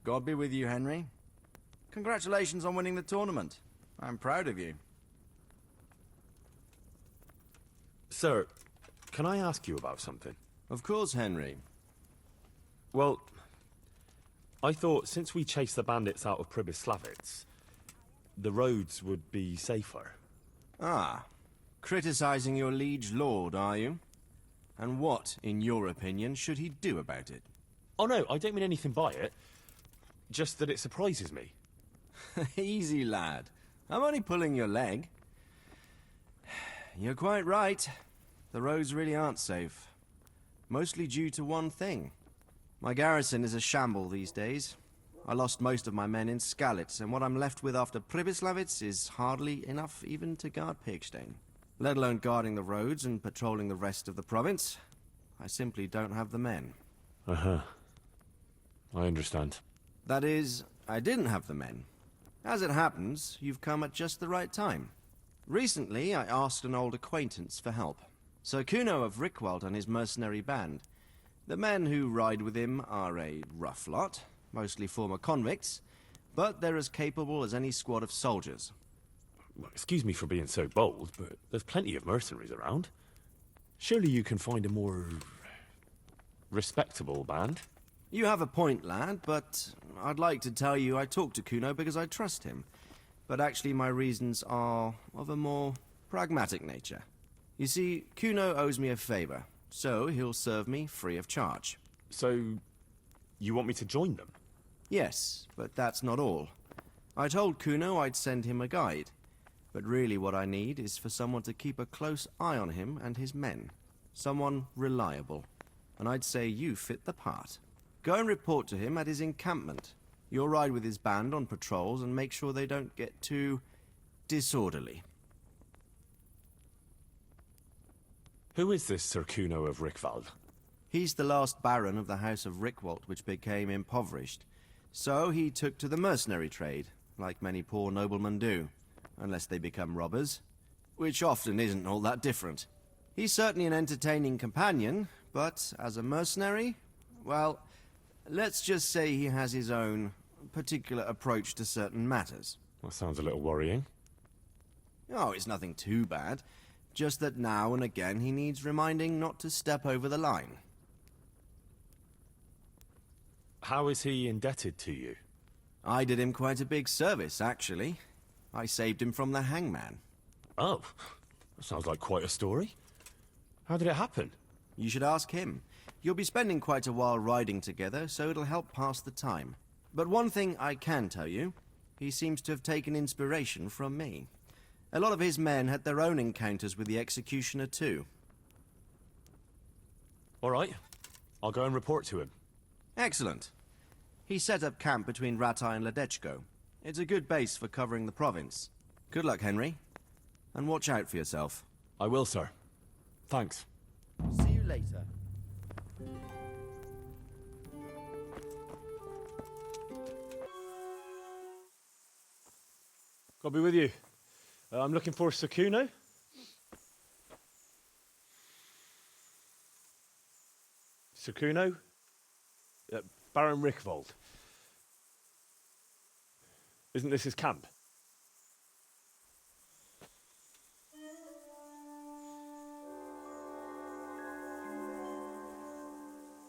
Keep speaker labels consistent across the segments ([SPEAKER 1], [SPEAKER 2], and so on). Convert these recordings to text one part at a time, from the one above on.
[SPEAKER 1] God be with you, Henry. Congratulations on winning the tournament. I'm proud of you.
[SPEAKER 2] Sir, can I ask you about something?
[SPEAKER 1] Of course, Henry.
[SPEAKER 2] Well, I thought since we chased the bandits out of Pribyslavitz, the roads would be safer.
[SPEAKER 1] Ah, criticizing your liege lord, are you? And what, in your opinion, should he do about it?
[SPEAKER 2] Oh no, I don't mean anything by it. Just that it surprises me.
[SPEAKER 1] Easy, lad. I'm only pulling your leg. You're quite right. The roads really aren't safe. Mostly due to one thing. My garrison is a shamble these days. I lost most of my men in Skalitz, and what I'm left with after Pribyslavitz is hardly enough even to guard Pigstein. Let alone guarding the roads and patrolling the rest of the province. I simply don't have the men.
[SPEAKER 2] Uh-huh. I understand.
[SPEAKER 1] That is, I didn't have the men. As it happens, you've come at just the right time. Recently, I asked an old acquaintance for help. Sir Kuno of Rickwald and his mercenary band. The men who ride with him are a rough lot, mostly former convicts, but they're as capable as any squad of soldiers.
[SPEAKER 2] Well, excuse me for being so bold, but there's plenty of mercenaries around. Surely you can find a more respectable band?
[SPEAKER 1] You have a point, lad, but I'd like to tell you I talked to Kuno because I trust him. But actually my reasons are of a more pragmatic nature. You see, Kuno owes me a favor, so he'll serve me free of charge.
[SPEAKER 2] So, you want me to join them?
[SPEAKER 1] Yes, but that's not all. I told Kuno I'd send him a guide. But really what I need is for someone to keep a close eye on him and his men. Someone reliable. And I'd say you fit the part. Go and report to him at his encampment. You'll ride with his band on patrols and make sure they don't get too disorderly.
[SPEAKER 2] Who is this Sir Kuno of Rickwald?
[SPEAKER 1] He's the last baron of the House of Rickwald, which became impoverished. So he took to the mercenary trade, like many poor noblemen do, unless they become robbers, which often isn't all that different. He's certainly an entertaining companion, but as a mercenary, well, let's just say he has his own particular approach to certain matters.
[SPEAKER 2] That sounds a little worrying.
[SPEAKER 1] Oh, it's nothing too bad. Just that now and again he needs reminding not to step over the line.
[SPEAKER 2] How is he indebted to you?
[SPEAKER 1] I did him quite a big service, actually. I saved him from the hangman.
[SPEAKER 2] Oh, that sounds like quite a story. How did it happen?
[SPEAKER 1] You should ask him. You'll be spending quite a while riding together, so it'll help pass the time. But one thing I can tell you, he seems to have taken inspiration from me. A lot of his men had their own encounters with the executioner too.
[SPEAKER 2] All right, I'll go and report to him.
[SPEAKER 1] Excellent. He set up camp between Ratai and Ledechko. It's a good base for covering the province. Good luck, Henry. And watch out for yourself.
[SPEAKER 2] I will, sir. Thanks.
[SPEAKER 1] See you later.
[SPEAKER 2] God be with you. I'm looking for Sir Kuno. Sir Kuno? Baron Rickwald. Isn't this his camp?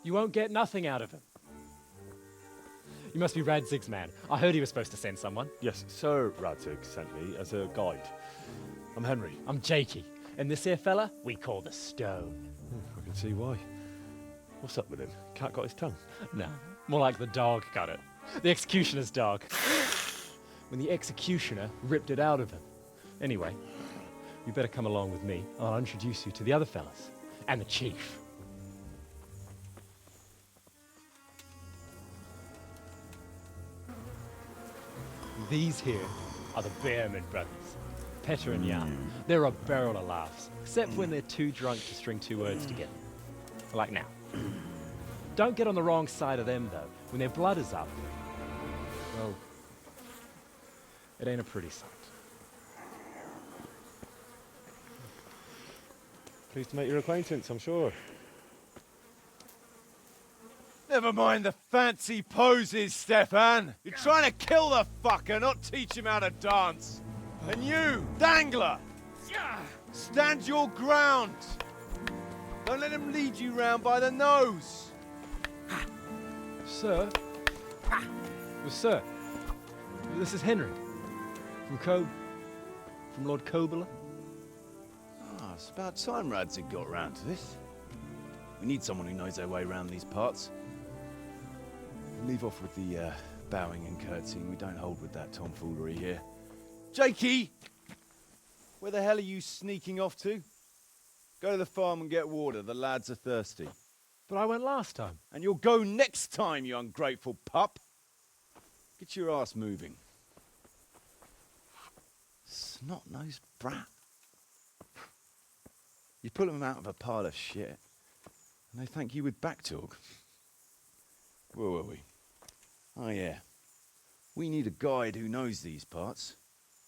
[SPEAKER 3] You won't get nothing out of him. You must be Radzig's man. I heard he was supposed to send someone.
[SPEAKER 2] Yes, Sir Radzig sent me as a guide. I'm Henry.
[SPEAKER 3] I'm Jakey. And this here fella, we call the Stone.
[SPEAKER 2] I can see why. What's up with him? Cat got his tongue?
[SPEAKER 3] No, more like the dog got it. The executioner's dog. When the executioner ripped it out of him. Anyway, you better come along with me. I'll introduce you to the other fellas. And the chief. These here are the Bearman brothers, Petter and Jan. They're a barrel of laughs, except when they're too drunk to string two words together. Like now. Don't get on the wrong side of them, though. When their blood is up, well, it ain't a pretty sight.
[SPEAKER 2] Pleased to make your acquaintance, I'm sure.
[SPEAKER 4] Never mind the fancy poses, Stefan. You're trying to kill the fucker, not teach him how to dance. And you, Dangler, stand your ground. Don't let him lead you round by the nose.
[SPEAKER 3] Sir? Well, sir, this is Henry. From Lord Kobyla.
[SPEAKER 4] Ah, it's about time Radzig got round to this. We need someone who knows their way around these parts. Leave off with the bowing and curtsying. We don't hold with that tomfoolery here. Jakey! Where the hell are you sneaking off to? Go to the farm and get water. The lads are thirsty.
[SPEAKER 3] But I went last time.
[SPEAKER 4] And you'll go next time, you ungrateful pup. Get your ass moving. Snot-nosed brat. You pull them out of a pile of shit, and they thank you with back talk. Where were we? Oh yeah. We need a guide who knows these parts.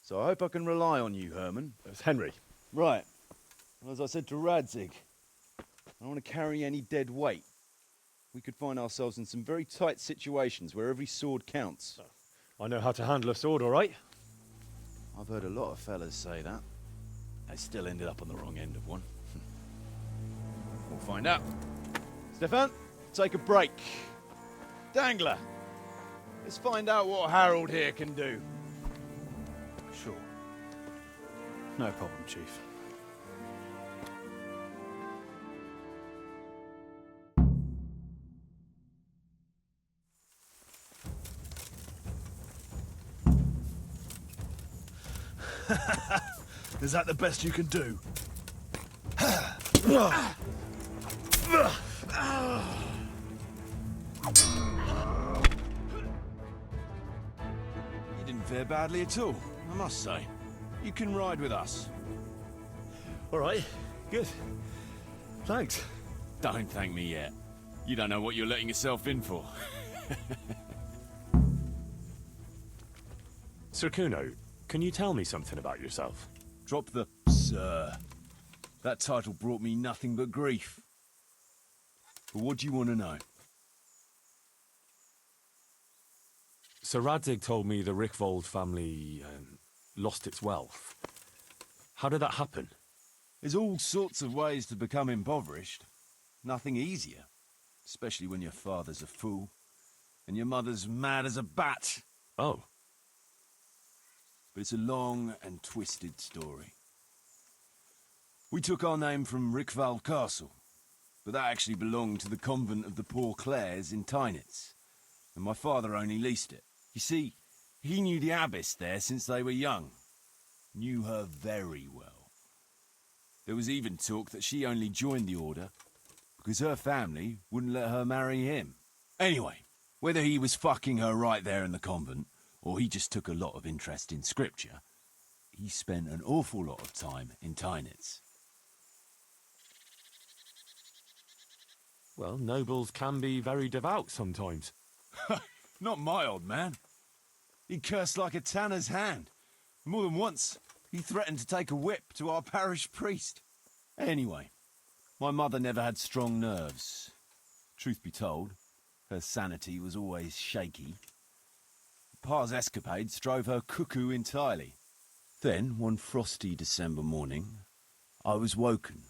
[SPEAKER 4] So I hope I can rely on you, Herman.
[SPEAKER 2] It's Henry.
[SPEAKER 4] Right. Well, as I said to Radzig, I don't want to carry any dead weight. We could find ourselves in some very tight situations where every sword counts.
[SPEAKER 2] I know how to handle a sword, all right?
[SPEAKER 4] I've heard a lot of fellas say that. They still ended up on the wrong end of one. We'll find out. Stefan, take a break. Dangler, let's find out what Harold here can do.
[SPEAKER 5] Sure. No problem, Chief. Is that the best you can do?
[SPEAKER 4] You didn't fare badly at all, I must say. You can ride with us.
[SPEAKER 2] All right, good. Thanks.
[SPEAKER 4] Don't thank me yet. You don't know what you're letting yourself in for.
[SPEAKER 2] Sir Kuno, can you tell me something about yourself?
[SPEAKER 4] Drop the sir. That title brought me nothing but grief. But what do you want to know?
[SPEAKER 2] Sir Radzig told me the Rickvold family lost its wealth. How did that happen?
[SPEAKER 4] There's all sorts of ways to become impoverished. Nothing easier. Especially when your father's a fool. And your mother's mad as a bat.
[SPEAKER 2] Oh.
[SPEAKER 4] But it's a long and twisted story. We took our name from Rickval Castle. But that actually belonged to the convent of the Poor Clares in Tynitz. And my father only leased it. You see, he knew the abbess there since they were young. Knew her very well. There was even talk that she only joined the order because her family wouldn't let her marry him. Anyway, whether he was fucking her right there in the convent, or he just took a lot of interest in scripture, he spent an awful lot of time in Tynitz.
[SPEAKER 2] Well, nobles can be very devout sometimes.
[SPEAKER 4] Not my old man. He cursed like a tanner's hand. More than once, he threatened to take a whip to our parish priest. Anyway, my mother never had strong nerves. Truth be told, her sanity was always shaky. Pa's escapades drove her cuckoo entirely. Then, one frosty December morning, I was woken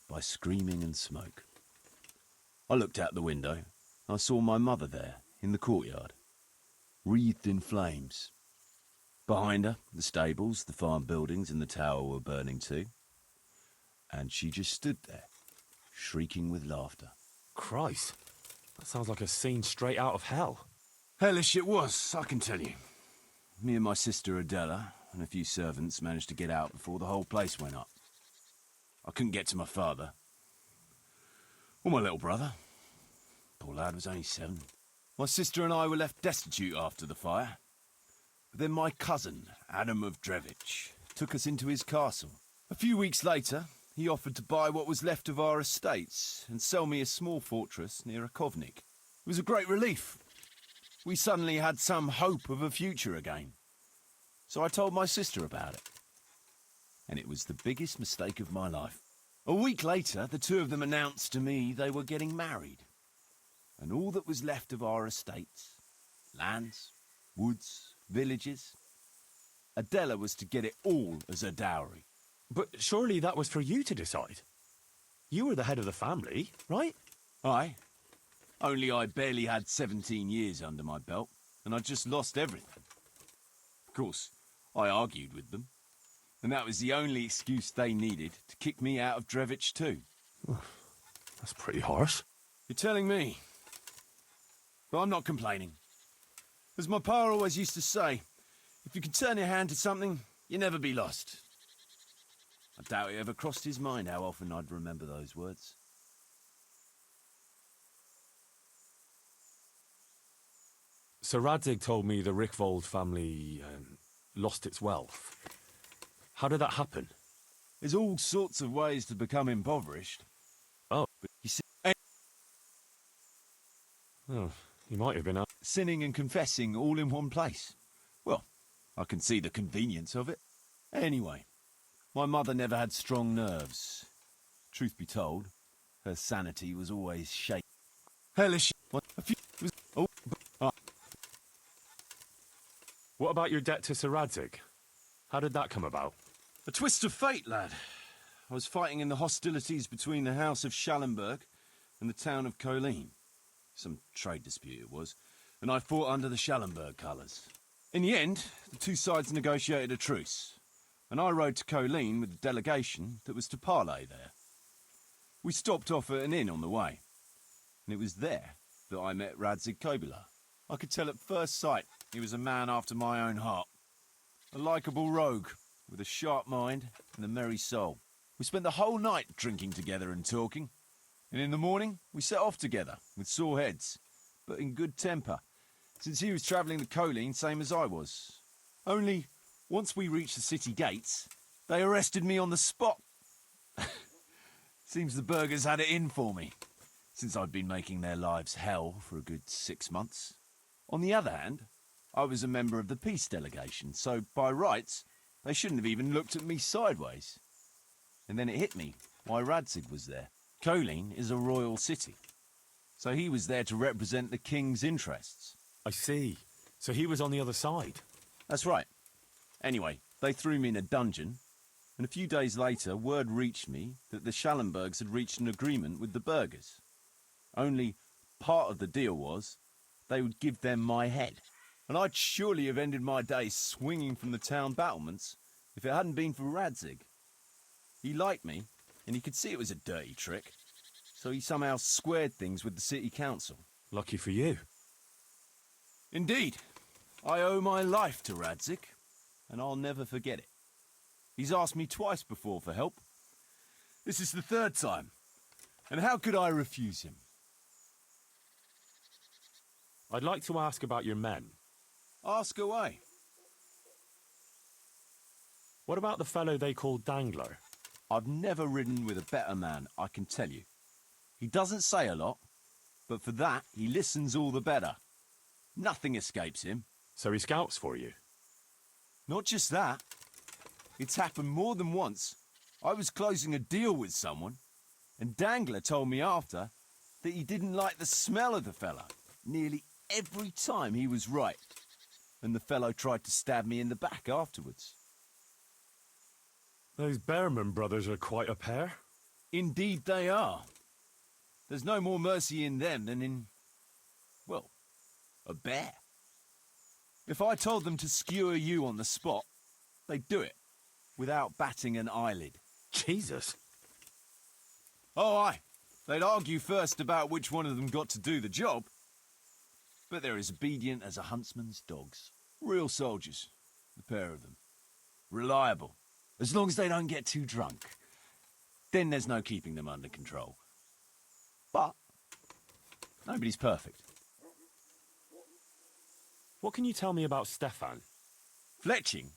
[SPEAKER 4] by screaming and smoke. I looked out the window. I saw my mother there, in the courtyard, wreathed in flames. Behind her, the stables, the farm buildings and the tower were burning too. And she just stood there, shrieking with laughter.
[SPEAKER 2] Christ, that sounds like a scene straight out of hell.
[SPEAKER 4] Hellish it was, I can tell you. Me and my sister Adela and a few servants managed to get out before the whole place went up. I couldn't get to my father. Or my little brother. Poor lad was only 7. My sister and I were left destitute after the fire. But then my cousin, Adam of Drevich, took us into his castle. A few weeks later, he offered to buy what was left of our estates and sell me a small fortress near a Kovnik. It was a great relief. We suddenly had some hope of a future again. So I told my sister about it. And it was the biggest mistake of my life. A week later, the two of them announced to me they were getting married. and all that was left of our estates, lands, woods, villages. Adela was to get it all as a dowry.
[SPEAKER 2] But surely that was for you to decide. You were the head of the family, right?
[SPEAKER 4] Aye. Only I barely had 17 years under my belt, and I'd just lost everything. Of course, I argued with them, and that was the only excuse they needed to kick me out of Drevich too.
[SPEAKER 2] That's pretty harsh.
[SPEAKER 4] You're telling me. But I'm not complaining. As my pa always used to say, if you can turn your hand to something, you never be lost. I doubt it ever crossed his mind how often I'd remember those words.
[SPEAKER 2] Sir Radzig told me the Rickvold family lost its wealth. How did that happen?
[SPEAKER 4] There's all sorts of ways to become impoverished.
[SPEAKER 2] Oh.
[SPEAKER 4] But you see,
[SPEAKER 2] Oh, you might have been out.
[SPEAKER 4] sinning and confessing all in one place. Well, I can see the convenience of it. Anyway, my mother never had strong nerves. Truth be told, her sanity was always shaken. Hellish. What? A few. Was, oh.
[SPEAKER 2] What about your debt to Sir Radzig? How did that come about?
[SPEAKER 4] A twist of fate, lad. I was fighting in the hostilities between the House of Schallenberg and the town of Colleen. Some trade dispute it was, and I fought under the Schallenberg colours. In the end, the two sides negotiated a truce, and I rode to Colleen with the delegation that was to parley there. We stopped off at an inn on the way, and it was there that I met Radzig Kobyla. I could tell at first sight he was a man after my own heart. A likeable rogue, with a sharp mind and a merry soul. We spent the whole night drinking together and talking, and in the morning we set off together, with sore heads, but in good temper, since he was travelling to Colleen same as I was. Only, once we reached the city gates, they arrested me on the spot. Seems the burghers had it in for me, since I'd been making their lives hell for a good 6 months. On the other hand, I was a member of the peace delegation, so by rights, they shouldn't have even looked at me sideways. And then it hit me why Radzig was there. Colleen is a royal city, so he was there to represent the king's interests.
[SPEAKER 2] I see. So he was on the other side.
[SPEAKER 4] That's right. Anyway, they threw me in a dungeon, and a few days later word reached me that the Schallenbergs had reached an agreement with the burghers. Only part of the deal was they would give them my head. And I'd surely have ended my days swinging from the town battlements if it hadn't been for Radzig. He liked me, and he could see it was a dirty trick, so he somehow squared things with the city council.
[SPEAKER 2] Lucky for you.
[SPEAKER 4] Indeed. I owe my life to Radzig, and I'll never forget it. He's asked me twice before for help. This is the third time, and how could I refuse him?
[SPEAKER 2] I'd like to ask about your men.
[SPEAKER 4] Ask away.
[SPEAKER 2] What about the fellow they call Dangler?
[SPEAKER 4] I've never ridden with a better man, I can tell you. He doesn't say a lot, but for that, he listens all the better. Nothing escapes him.
[SPEAKER 2] So he scouts for you?
[SPEAKER 4] Not just that. It's happened more than once. I was closing a deal with someone, and Dangler told me after that he didn't like the smell of the fella nearly every time he was right, and the fellow tried to stab me in the back afterwards.
[SPEAKER 2] Those Behrman brothers are quite a pair.
[SPEAKER 4] Indeed they are. There's no more mercy in them than in, well, a bear. If I told them to skewer you on the spot, they'd do it, without batting an eyelid.
[SPEAKER 2] Jesus.
[SPEAKER 4] Oh, aye. They'd argue first about which one of them got to do the job. But they're as obedient as a huntsman's dogs. Real soldiers, the pair of them. Reliable, as long as they don't get too drunk. Then there's no keeping them under control. But nobody's perfect.
[SPEAKER 2] What can you tell me about Stefan?
[SPEAKER 4] Fletching?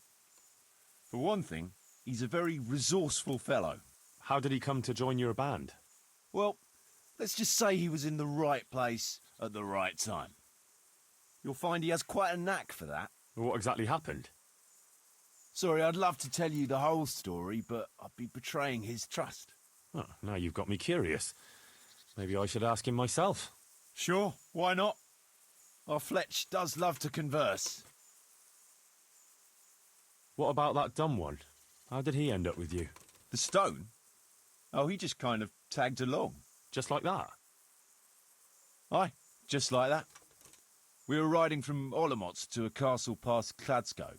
[SPEAKER 4] For one thing, he's a very resourceful fellow.
[SPEAKER 2] How did he come to join your band?
[SPEAKER 4] Well, let's just say he was in the right place at the right time. You'll find he has quite a knack for that.
[SPEAKER 2] What exactly happened?
[SPEAKER 4] Sorry, I'd love to tell you the whole story, but I'd be betraying his trust.
[SPEAKER 2] Oh, now you've got me curious. Maybe I should ask him myself.
[SPEAKER 4] Sure, why not? Our Fletch does love to converse.
[SPEAKER 2] What about that dumb one? How did he end up with you?
[SPEAKER 4] The stone? Oh, he just kind of tagged along.
[SPEAKER 2] Just like that?
[SPEAKER 4] Aye, just like that. We were riding from Olomouc to a castle past Kladsko,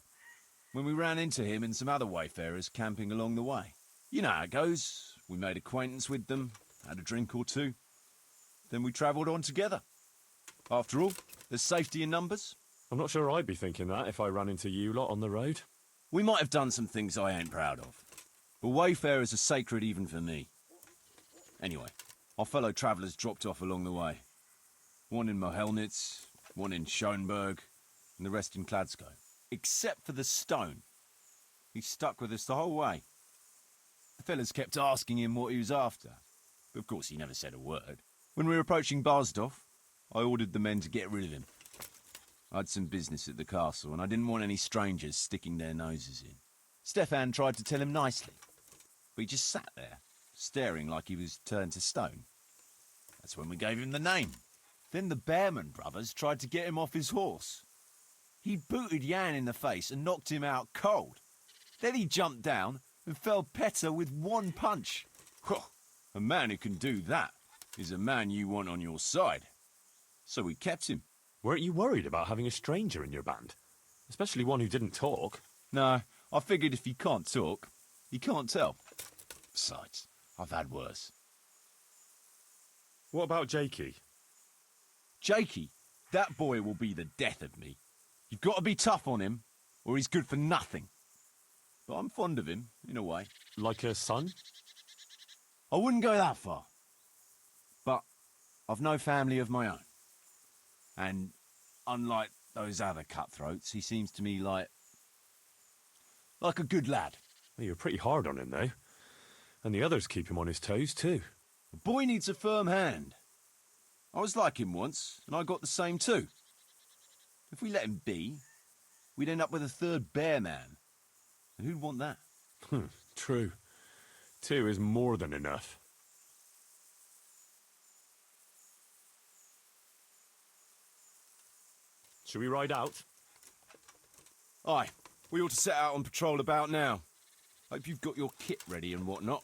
[SPEAKER 4] when we ran into him and some other wayfarers camping along the way. You know how it goes. We made acquaintance with them, had a drink or two. Then we travelled on together. After all, there's safety in numbers.
[SPEAKER 2] I'm not sure I'd be thinking that if I ran into you lot on the road.
[SPEAKER 4] We might have done some things I ain't proud of, but wayfarers are sacred even for me. Anyway, our fellow travellers dropped off along the way. One in Mohelnitz, one in Schoenberg, and the rest in Kladsko. Except for the stone. He stuck with us the whole way. The fellas kept asking him what he was after, but of course he never said a word. When we were approaching Barsdorf, I ordered the men to get rid of him. I had some business at the castle, and I didn't want any strangers sticking their noses in. Stefan tried to tell him nicely, but he just sat there, staring like he was turned to stone. That's when we gave him the name. Then the Bearman brothers tried to get him off his horse. He booted Jan in the face and knocked him out cold. Then he jumped down and felled Petter with one punch. A man who can do that is a man you want on your side. So we kept him.
[SPEAKER 2] Weren't you worried about having a stranger in your band? Especially one who didn't talk.
[SPEAKER 4] No, I figured if he can't talk, he can't tell. Besides, I've had worse.
[SPEAKER 2] What about Jakey?
[SPEAKER 4] Jakey, that boy will be the death of me. You've got to be tough on him, or he's good for nothing. But I'm fond of him, in a way.
[SPEAKER 2] Like a son?
[SPEAKER 4] I wouldn't go that far. But I've no family of my own. And unlike those other cutthroats, he seems to me like a good lad.
[SPEAKER 2] Well, you're pretty hard on him, though. And the others keep him on his toes, too.
[SPEAKER 4] The boy needs a firm hand. I was like him once, and I got the same too. If we let him be, we'd end up with a third bear man. And who'd want that?
[SPEAKER 2] True. 2 is more than enough. Should we ride out?
[SPEAKER 4] Aye, we ought to set out on patrol about now. Hope you've got your kit ready and whatnot.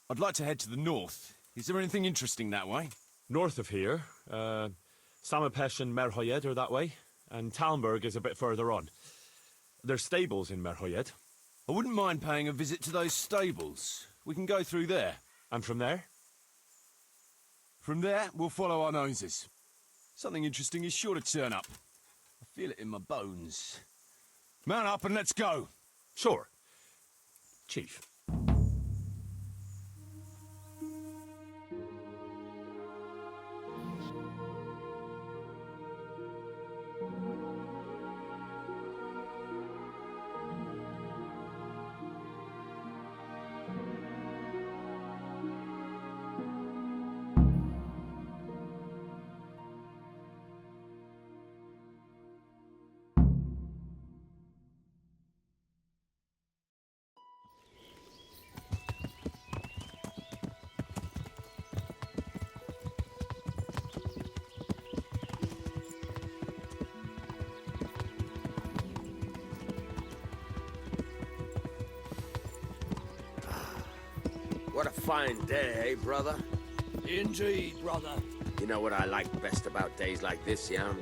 [SPEAKER 4] I'd like to head to the north. Is there anything interesting that way?
[SPEAKER 2] North of here, Samapesh and Merhoyed are that way, and Talmberg is a bit further on. There's stables in Merhoyed.
[SPEAKER 4] I wouldn't mind paying a visit to those stables. We can go through there.
[SPEAKER 2] And from there?
[SPEAKER 4] From there, we'll follow our noses. Something interesting is sure to turn up. I feel it in my bones. Mount up and let's go.
[SPEAKER 2] Sure. Chief.
[SPEAKER 6] What a fine day, eh, brother?
[SPEAKER 7] Indeed, brother.
[SPEAKER 6] You know what I like best about days like this, Jan?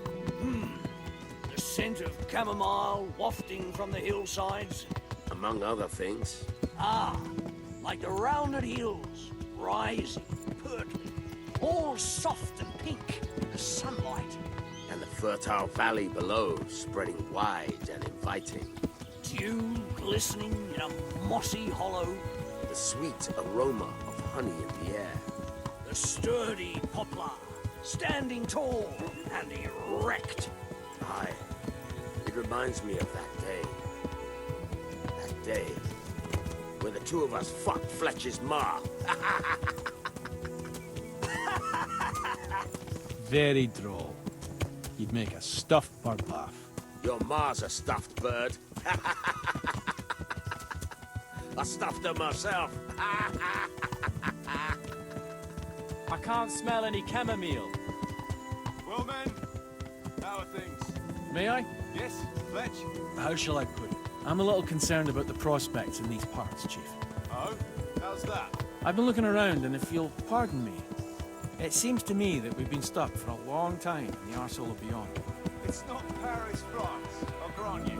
[SPEAKER 7] The scent of chamomile wafting from the hillsides.
[SPEAKER 6] Among other things.
[SPEAKER 7] Ah, like the rounded hills, rising, purpling, all soft and pink in the sunlight.
[SPEAKER 6] And the fertile valley below, spreading wide and inviting.
[SPEAKER 7] Dew glistening in a mossy hollow.
[SPEAKER 6] The sweet aroma of honey in the air.
[SPEAKER 7] The sturdy poplar, standing tall and erect.
[SPEAKER 6] Aye, it reminds me of that day. That day when the two of us fucked Fletcher's ma.
[SPEAKER 5] Very droll. You'd make a stuffed bird laugh.
[SPEAKER 6] Your ma's a stuffed bird. I stuffed her myself.
[SPEAKER 3] I can't smell any chamomile.
[SPEAKER 4] Well, men, how are things?
[SPEAKER 5] May I?
[SPEAKER 4] Yes, Fletch?
[SPEAKER 5] How shall I put it? I'm a little concerned about the prospects in these parts, Chief.
[SPEAKER 4] Oh? How's that?
[SPEAKER 5] I've been looking around, and if you'll pardon me, it seems to me that we've been stuck for a long time in the arsehole of beyond.
[SPEAKER 4] It's not Paris, France, I'll grant you.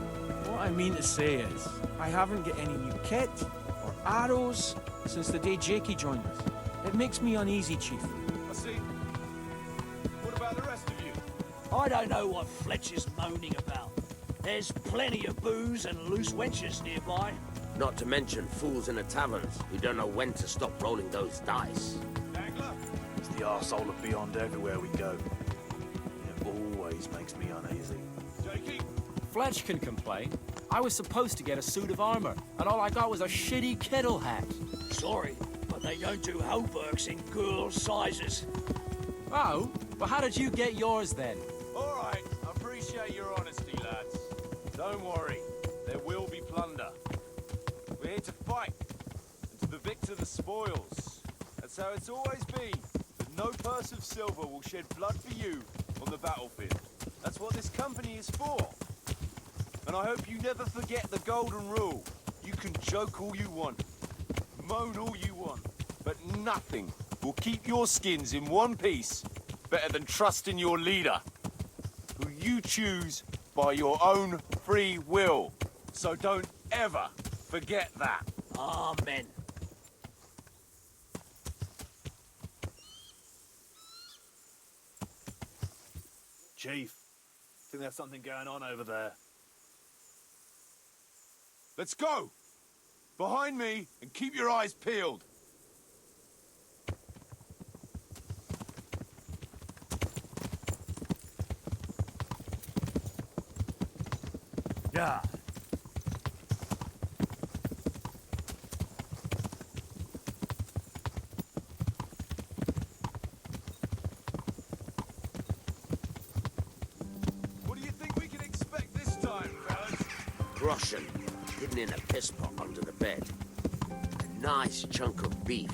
[SPEAKER 5] What I mean to say is, I haven't got any new kit or arrows since the day Jakey joined us. It makes me uneasy, Chief.
[SPEAKER 4] I see. What about the rest of you?
[SPEAKER 7] I don't know what Fletch is moaning about. There's plenty of booze and loose wenches nearby.
[SPEAKER 6] Not to mention fools in the taverns who don't know when to stop rolling those dice.
[SPEAKER 4] Dangler?
[SPEAKER 8] It's the arsehole of beyond everywhere we go. It always makes me uneasy.
[SPEAKER 4] Jakey?
[SPEAKER 9] Fletch can complain. I was supposed to get a suit of armor, and all I got was a shitty kettle hat.
[SPEAKER 7] Sorry, but they don't do hauberks in girl sizes.
[SPEAKER 9] Oh? Well, how did you get yours then?
[SPEAKER 4] All right, I appreciate your honesty, lads. Don't worry, there will be plunder. We're here to fight, and to the victor the spoils. That's how it's always been. But no purse of silver will shed blood for you on the battlefield. That's what this company is for. And I hope you never forget the golden rule. You can joke all you want, moan all you want, but nothing will keep your skins in one piece better than trusting your leader, who you choose by your own free will. So don't ever forget that.
[SPEAKER 7] Amen.
[SPEAKER 8] Chief, think there's something going on over there.
[SPEAKER 4] Let's go! Behind me, and keep your eyes peeled.
[SPEAKER 8] Yeah.
[SPEAKER 4] What do you think we can expect this time, fellas?
[SPEAKER 6] Groschen, hidden in a piss pot under the bed. A nice chunk of beef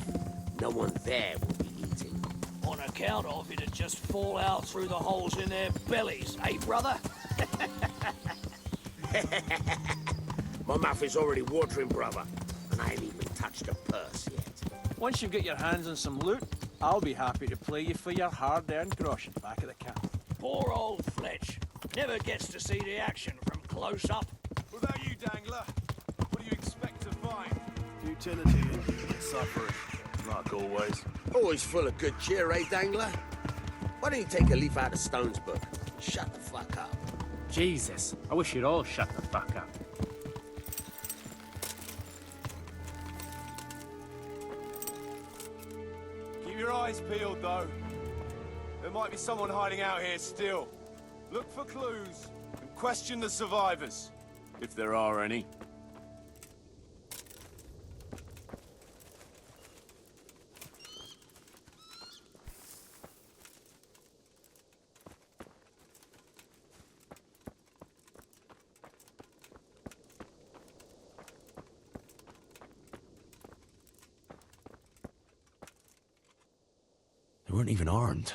[SPEAKER 6] no one there will be eating.
[SPEAKER 7] On account of it'd just fall out through the holes in their bellies, eh, brother?
[SPEAKER 6] My mouth is already watering, brother, and I ain't even touched a purse yet.
[SPEAKER 5] Once you've got your hands on some loot, I'll be happy to play you for your hard-earned groschen back at the camp.
[SPEAKER 7] Poor old Fletch. Never gets to see the action from close up.
[SPEAKER 4] What about you, Dangler? What do you expect to find?
[SPEAKER 8] Futility and suffering, like always.
[SPEAKER 6] Always full of good cheer, eh, Dangler? Why don't you take a leaf out of Stone's book and shut the fuck up?
[SPEAKER 9] Jesus, I wish you'd all shut the fuck up.
[SPEAKER 4] Keep your eyes peeled, though. There might be someone hiding out here still. Look for clues and question the survivors, if there are any.
[SPEAKER 2] They weren't even armed.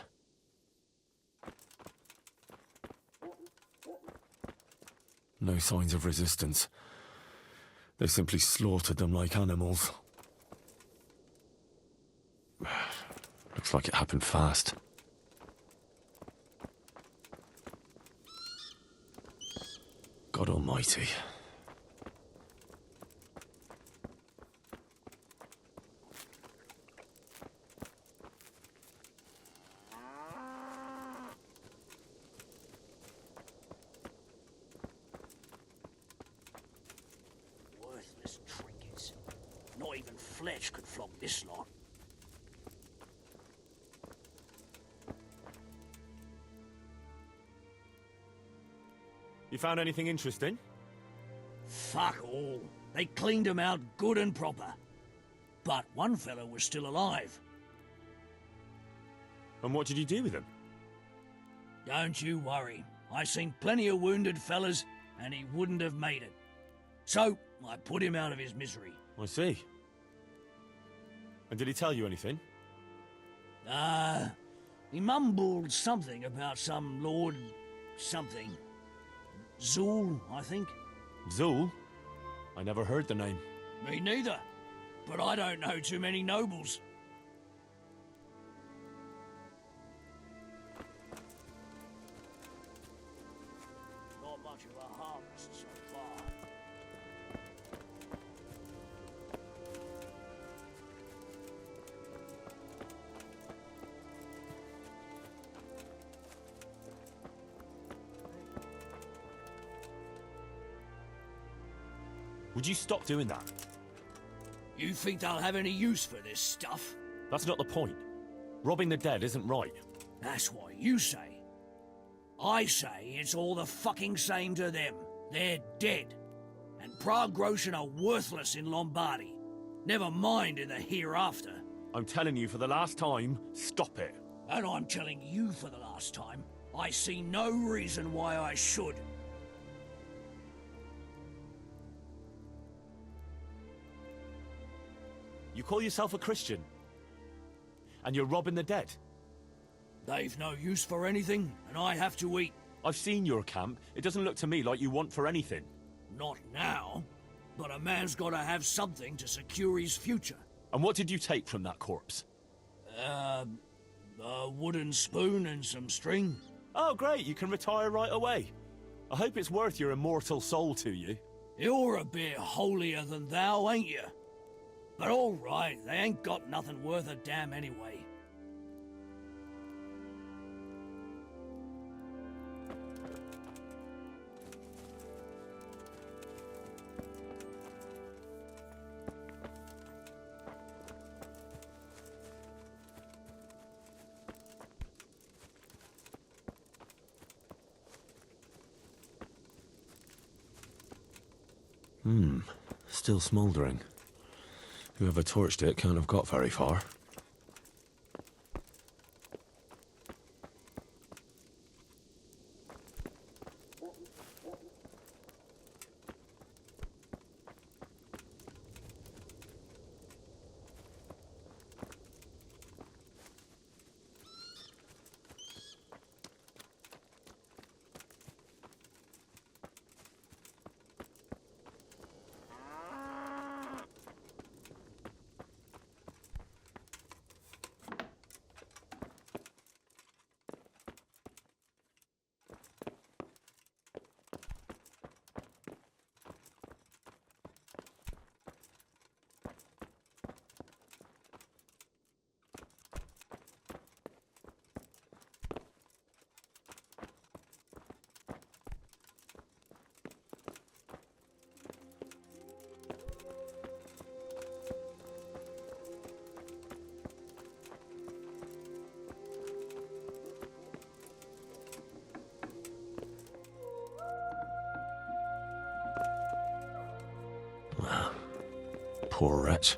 [SPEAKER 2] No signs of resistance. They simply slaughtered them like animals. Looks like it happened fast. God almighty.
[SPEAKER 7] Worthless trinkets. Not even Fletch could flog this lot.
[SPEAKER 2] You found anything interesting?
[SPEAKER 7] Fuck all. They cleaned him out good and proper. But one fellow was still alive.
[SPEAKER 2] And what did you do with them?
[SPEAKER 7] Don't you worry. I seen plenty of wounded fellas, and he wouldn't have made it. So, I put him out of his misery.
[SPEAKER 2] I see. And did he tell you anything?
[SPEAKER 7] He mumbled something about some Lord... something. Zul, I think.
[SPEAKER 2] Zul? I never heard the name.
[SPEAKER 7] Me neither. But I don't know too many nobles. Not much of a harvest so far.
[SPEAKER 2] Would you stop doing that?
[SPEAKER 7] You think they'll have any use for this stuff?
[SPEAKER 2] That's not the point. Robbing the dead isn't right.
[SPEAKER 7] That's what you say. I say it's all the fucking same to them. They're dead. And Prague Groshen are worthless in Lombardy. Never mind in the hereafter.
[SPEAKER 2] I'm telling you for the last time, stop it.
[SPEAKER 7] And I'm telling you for the last time, I see no reason why I should.
[SPEAKER 2] You call yourself a Christian, and you're robbing the dead.
[SPEAKER 7] They've no use for anything, and I have to eat.
[SPEAKER 2] I've seen your camp. It doesn't look to me like you want for anything.
[SPEAKER 7] Not now, but a man's got to have something to secure his future.
[SPEAKER 2] And what did you take from that corpse?
[SPEAKER 7] A wooden spoon and some string.
[SPEAKER 2] Oh, great, you can retire right away. I hope it's worth your immortal soul to you.
[SPEAKER 7] You're a bit holier than thou, ain't you? But all right, they ain't got nothing worth a damn anyway.
[SPEAKER 2] Still smouldering. Whoever torched it can't have got very far. Poor wretch.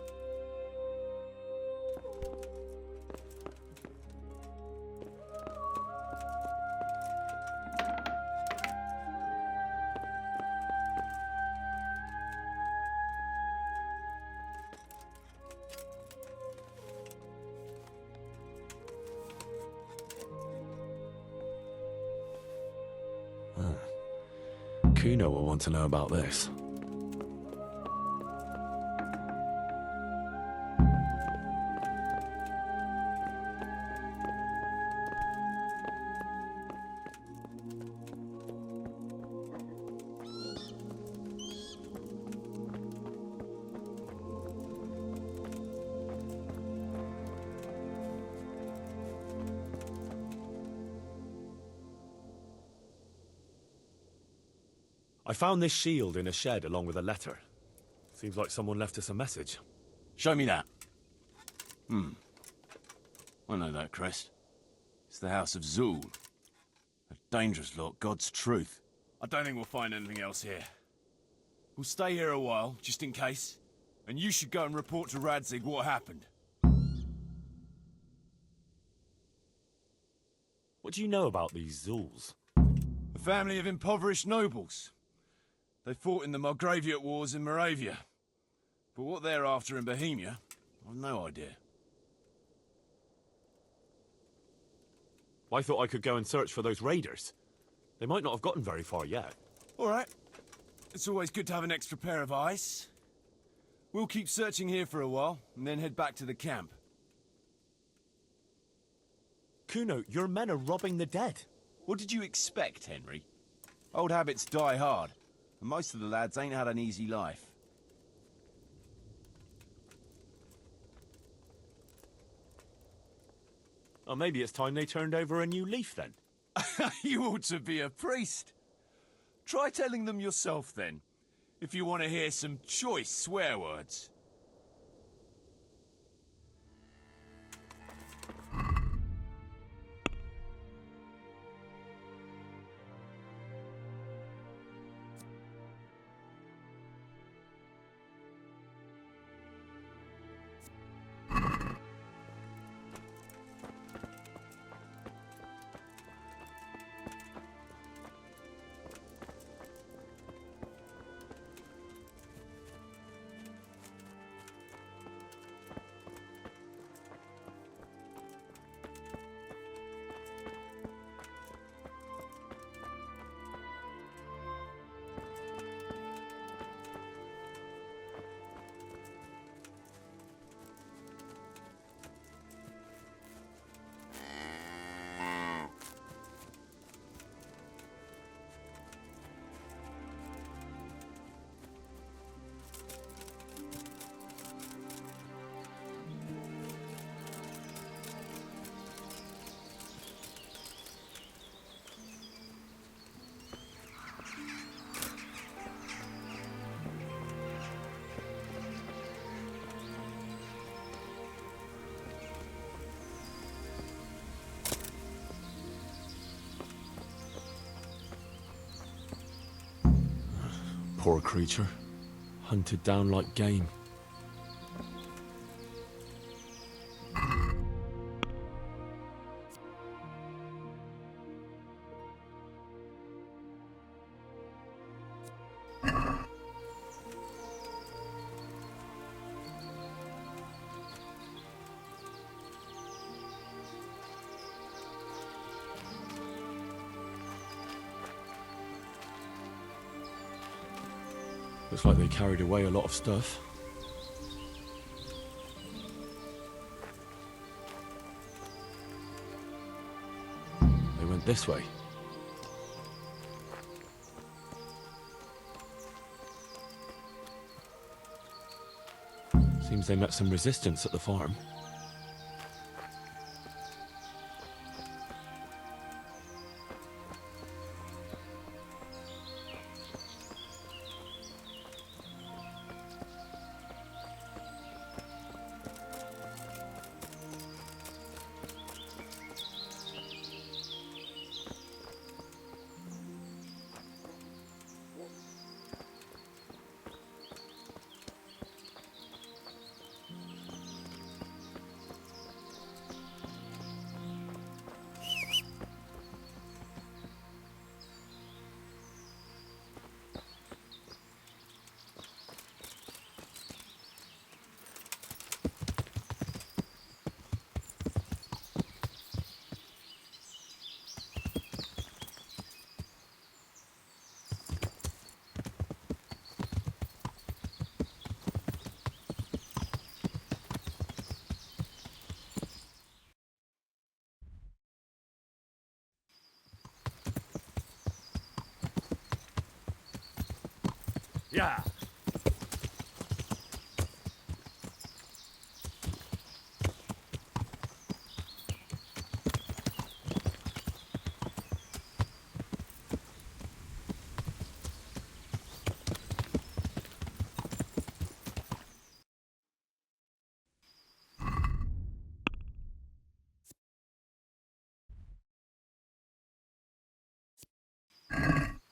[SPEAKER 2] Kuno will want to know about this. I found this shield in a shed along with a letter. Seems like someone left us a message.
[SPEAKER 4] Show me that. I know that crest. It's the House of Zul. A dangerous lot, God's truth. I don't think we'll find anything else here. We'll stay here a while, just in case. And you should go and report to Radzig what happened.
[SPEAKER 2] What do you know about these Zuls?
[SPEAKER 4] A family of impoverished nobles. They fought in the Margraviate Wars in Moravia. But what they're after in Bohemia, I've no idea.
[SPEAKER 2] I thought I could go and search for those raiders. They might not have gotten very far yet.
[SPEAKER 4] All right. It's always good to have an extra pair of eyes. We'll keep searching here for a while, and then head back to the camp.
[SPEAKER 2] Kuno, your men are robbing the dead.
[SPEAKER 4] What did you expect, Henry? Old habits die hard, and most of the lads ain't had an easy life.
[SPEAKER 2] Or maybe it's time they turned over a new leaf then.
[SPEAKER 4] You ought to be a priest. Try telling them yourself then, if you want to hear some choice swear words.
[SPEAKER 2] Poor creature. Hunted down like game. Looks like they carried away a lot of stuff. They went this way. Seems they met some resistance at the farm.
[SPEAKER 9] Yeah.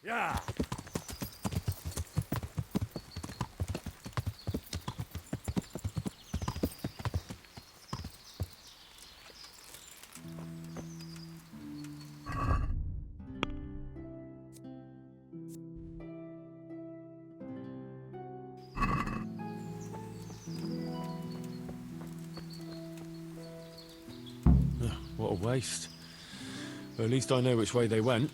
[SPEAKER 9] Yeah.
[SPEAKER 2] What a waste. At least I know which way they went.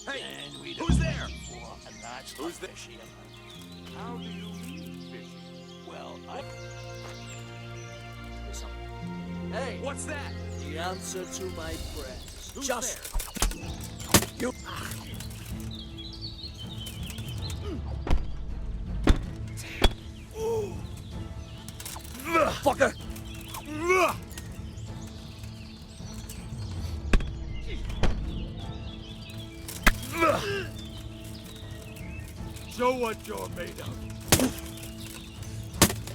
[SPEAKER 6] Hey, who's there?
[SPEAKER 7] Who's there?
[SPEAKER 6] How do you mean fishing?
[SPEAKER 7] Well, There's something.
[SPEAKER 6] Hey, what's that?
[SPEAKER 7] The answer to my prayers.
[SPEAKER 6] Who's
[SPEAKER 7] Just
[SPEAKER 6] there?
[SPEAKER 7] you. Fucker!
[SPEAKER 6] Show what you're made of.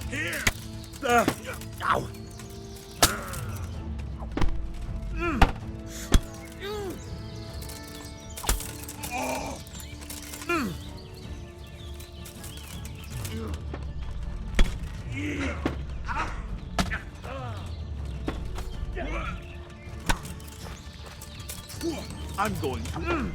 [SPEAKER 6] Here!
[SPEAKER 7] Ow!
[SPEAKER 6] I'm going to.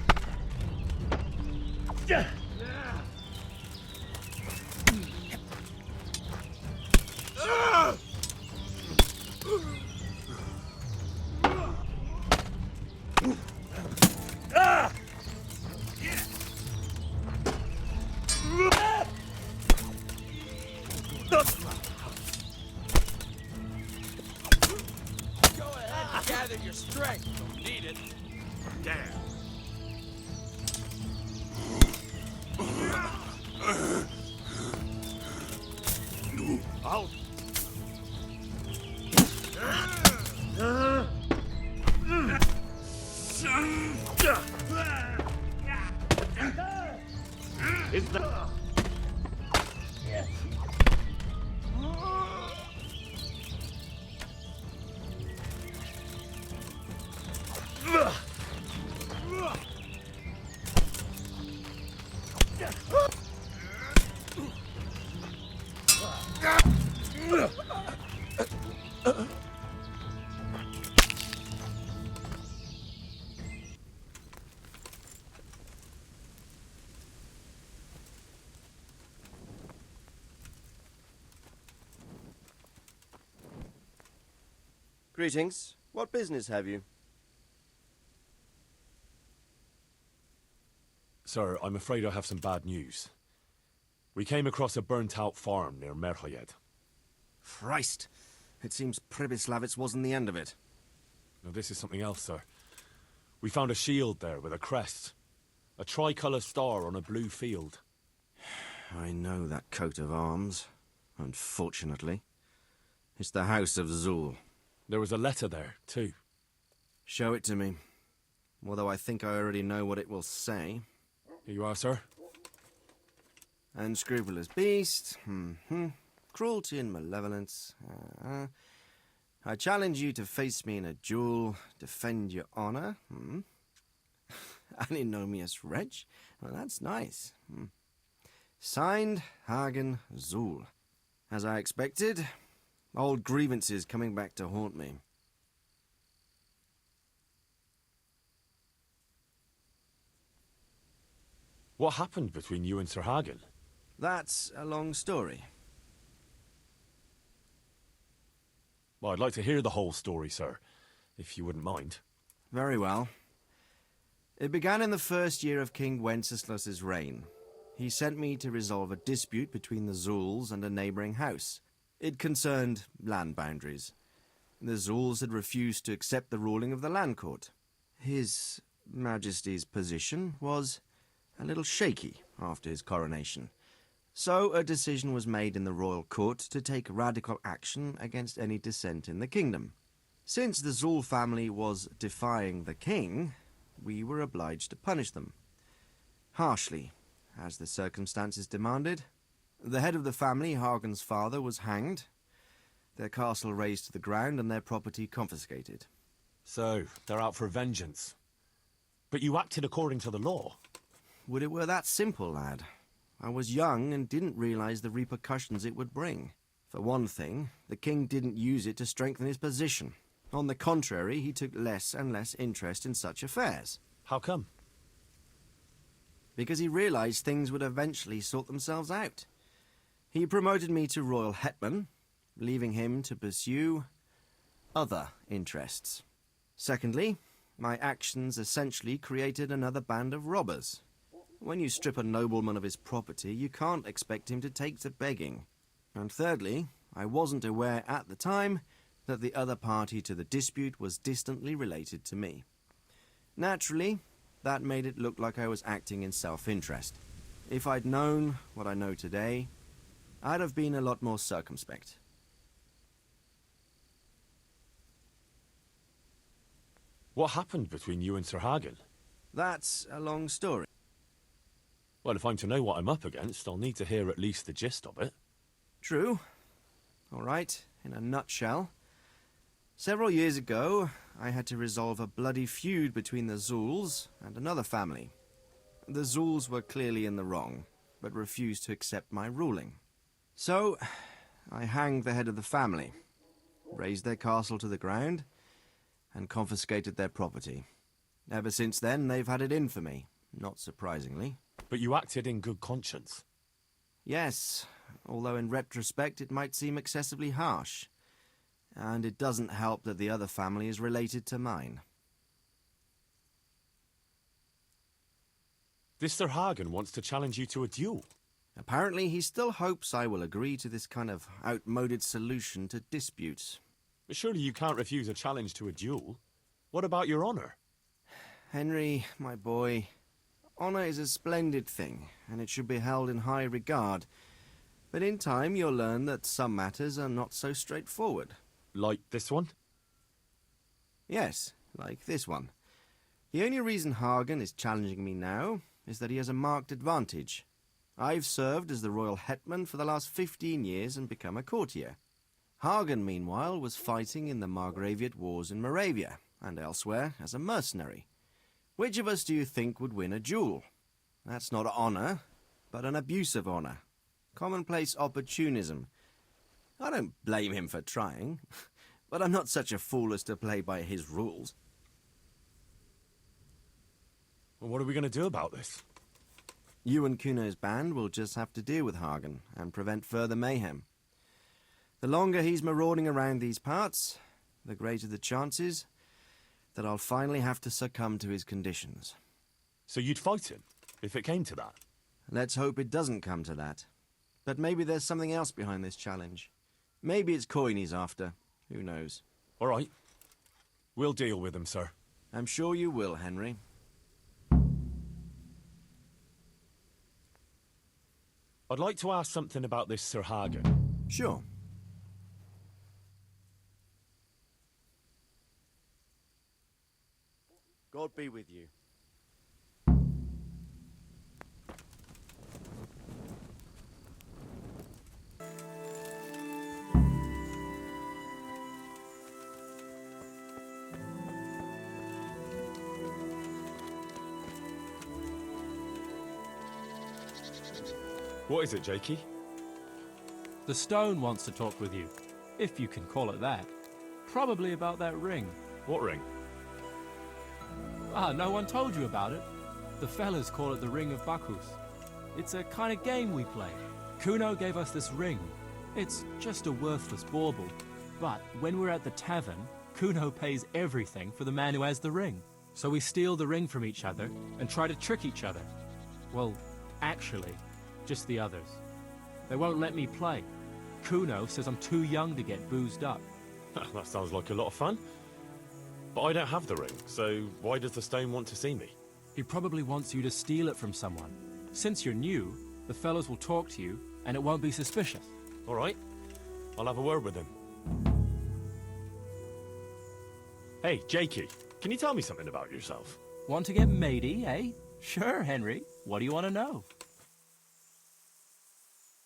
[SPEAKER 5] Go ahead and gather your strength. Don't need it.
[SPEAKER 6] Damn. I'll... Is that...
[SPEAKER 1] Greetings. What business have you?
[SPEAKER 2] Sir, I'm afraid I have some bad news. We came across a burnt-out farm near Merhoyed.
[SPEAKER 1] Christ! It seems Pribyslavitz wasn't the end of it.
[SPEAKER 2] Now, this is something else, sir. We found a shield there with a crest. A tricolour star on a blue field.
[SPEAKER 1] I know that coat of arms, unfortunately. It's the House of Zul.
[SPEAKER 2] There was a letter there, too.
[SPEAKER 1] Show it to me. Although I think I already know what it will say.
[SPEAKER 2] Here you are, sir.
[SPEAKER 1] Unscrupulous beast. Cruelty and malevolence. I challenge you to face me in a duel. Defend your honor. Antinomious wretch. Well, that's nice. Signed, Hagen Zul. As I expected, old grievances coming back to haunt me.
[SPEAKER 2] What happened between you and Sir Hagen?
[SPEAKER 1] That's a long story.
[SPEAKER 2] Well, I'd like to hear the whole story, sir, if you wouldn't mind.
[SPEAKER 1] Very well. It began in the first year of King Wenceslaus's reign. He sent me to resolve a dispute between the Zuls and a neighbouring house. It concerned land boundaries. The Zuls had refused to accept the ruling of the land court. His Majesty's position was a little shaky after his coronation. So a decision was made in the royal court to take radical action against any dissent in the kingdom. Since the Zul family was defying the king, we were obliged to punish them. Harshly, as the circumstances demanded. The head of the family, Hagen's father, was hanged, their castle razed to the ground and their property confiscated.
[SPEAKER 2] So, they're out for vengeance. But you acted according to the law.
[SPEAKER 1] Would it were that simple, lad. I was young and didn't realize the repercussions it would bring. For one thing, the king didn't use it to strengthen his position. On the contrary, he took less and less interest in such affairs.
[SPEAKER 2] How come?
[SPEAKER 1] Because he realized things would eventually sort themselves out. He promoted me to royal hetman, leaving him to pursue other interests. Secondly, my actions essentially created another band of robbers. When you strip a nobleman of his property, you can't expect him to take to begging. And thirdly, I wasn't aware at the time that the other party to the dispute was distantly related to me. Naturally, that made it look like I was acting in self-interest. If I'd known what I know today, I'd have been a lot more circumspect.
[SPEAKER 2] What happened between you and Sir Hagen?
[SPEAKER 1] That's a long story.
[SPEAKER 2] Well, if I'm to know what I'm up against, I'll need to hear at least the gist of it.
[SPEAKER 1] True. All right, in a nutshell. Several years ago, I had to resolve a bloody feud between the Zuls and another family. The Zuls were clearly in the wrong, but refused to accept my ruling. So, I hanged the head of the family, razed their castle to the ground, and confiscated their property. Ever since then, they've had it in for me, not surprisingly.
[SPEAKER 2] But you acted in good conscience.
[SPEAKER 1] Yes, although in retrospect it might seem excessively harsh. And it doesn't help that the other family is related to mine.
[SPEAKER 2] This Sir Hagen wants to challenge you to a duel.
[SPEAKER 1] Apparently he still hopes I will agree to this kind of outmoded solution to disputes.
[SPEAKER 2] But surely you can't refuse a challenge to a duel. What about your honor?
[SPEAKER 1] Henry, my boy, honor is a splendid thing, and it should be held in high regard. But in time you'll learn that some matters are not so straightforward.
[SPEAKER 2] Like this one?
[SPEAKER 1] Yes, like this one. The only reason Hagen is challenging me now is that he has a marked advantage. I've served as the royal hetman for the last 15 years and become a courtier. Hagen, meanwhile, was fighting in the Margraviate Wars in Moravia and elsewhere as a mercenary. Which of us do you think would win a duel? That's not honor, but an abuse of honor. Commonplace opportunism. I don't blame him for trying, but I'm not such a fool as to play by his rules.
[SPEAKER 2] Well, what are we going to do about this?
[SPEAKER 1] You and Kuno's band will just have to deal with Hagen and prevent further mayhem. The longer he's marauding around these parts, the greater the chances that I'll finally have to succumb to his conditions.
[SPEAKER 2] So you'd fight him, if it came to that?
[SPEAKER 1] Let's hope it doesn't come to that. But maybe there's something else behind this challenge. Maybe it's coin he's after. Who knows?
[SPEAKER 2] All right. We'll deal with him, sir.
[SPEAKER 1] I'm sure you will, Henry.
[SPEAKER 2] I'd like to ask something about this Sir Hagen.
[SPEAKER 1] Sure.
[SPEAKER 10] God be with you.
[SPEAKER 2] What is it, Jakey?
[SPEAKER 3] The stone wants to talk with you, if you can call it that. Probably about that ring.
[SPEAKER 2] What ring?
[SPEAKER 3] Ah, no one told you about it. The fellas call it the Ring of Bacchus. It's a kind of game we play. Kuno gave us this ring. It's just a worthless bauble. But when we're at the tavern, Kuno pays everything for the man who has the ring. So we steal the ring from each other and try to trick each other. Well, actually, just the others. They won't let me play. Kuno says I'm too young to get boozed up.
[SPEAKER 2] That sounds like a lot of fun. But I don't have the ring, so why does the stone want to see me?
[SPEAKER 3] He probably wants you to steal it from someone. Since you're new, the fellows will talk to you, and it won't be suspicious.
[SPEAKER 2] All right. I'll have a word with him. Hey, Jakey, can you tell me something about yourself?
[SPEAKER 3] Want to get matey, eh? Sure, Henry. What do you want to know?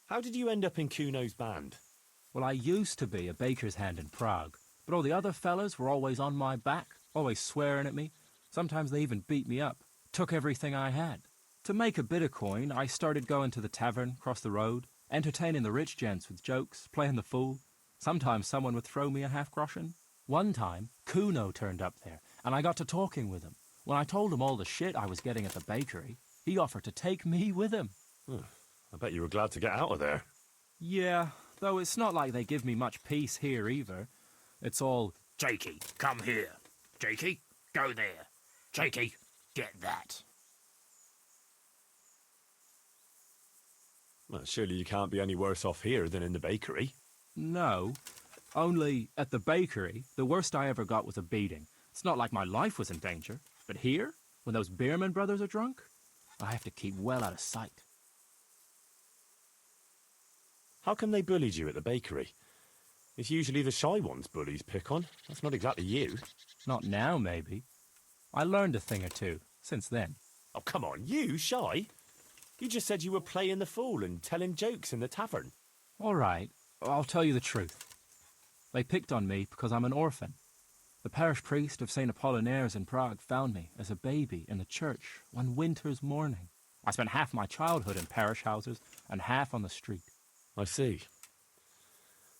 [SPEAKER 2] How did you end up in Kuno's band?
[SPEAKER 3] Well, I used to be a baker's hand in Prague, but all the other fellas were always on my back, always swearing at me. Sometimes they even beat me up, took everything I had. To make a bit of coin, I started going to the tavern across the road, entertaining the rich gents with jokes, playing the fool. Sometimes someone would throw me a half-groschen. One time, Kuno turned up there, and I got to talking with him. When I told him all the shit I was getting at the bakery, he offered to take me with him.
[SPEAKER 2] I bet you were glad to get out of there.
[SPEAKER 3] Yeah, though it's not like they give me much peace here either. It's all,
[SPEAKER 7] Jakey, come here. Jakey, go there. Jakey, get that.
[SPEAKER 2] Well, surely you can't be any worse off here than in the bakery.
[SPEAKER 3] no. Only, at the bakery, the worst I ever got was a beating. It's not like my life was in danger. But here, when those Beerman brothers are drunk, I have to keep well out of sight.
[SPEAKER 2] How come they bullied you at the bakery? It's usually the shy ones bullies pick on. That's not exactly you.
[SPEAKER 3] Not now, maybe. I learned a thing or two since then.
[SPEAKER 2] Oh, come on, you shy? You just said you were playing the fool and telling jokes in the tavern.
[SPEAKER 3] All right, I'll tell you the truth. They picked on me because I'm an orphan. The parish priest of St. Apollinaires in Prague found me as a baby in the church one winter's morning. I spent half my childhood in parish houses and half on the street.
[SPEAKER 2] I see.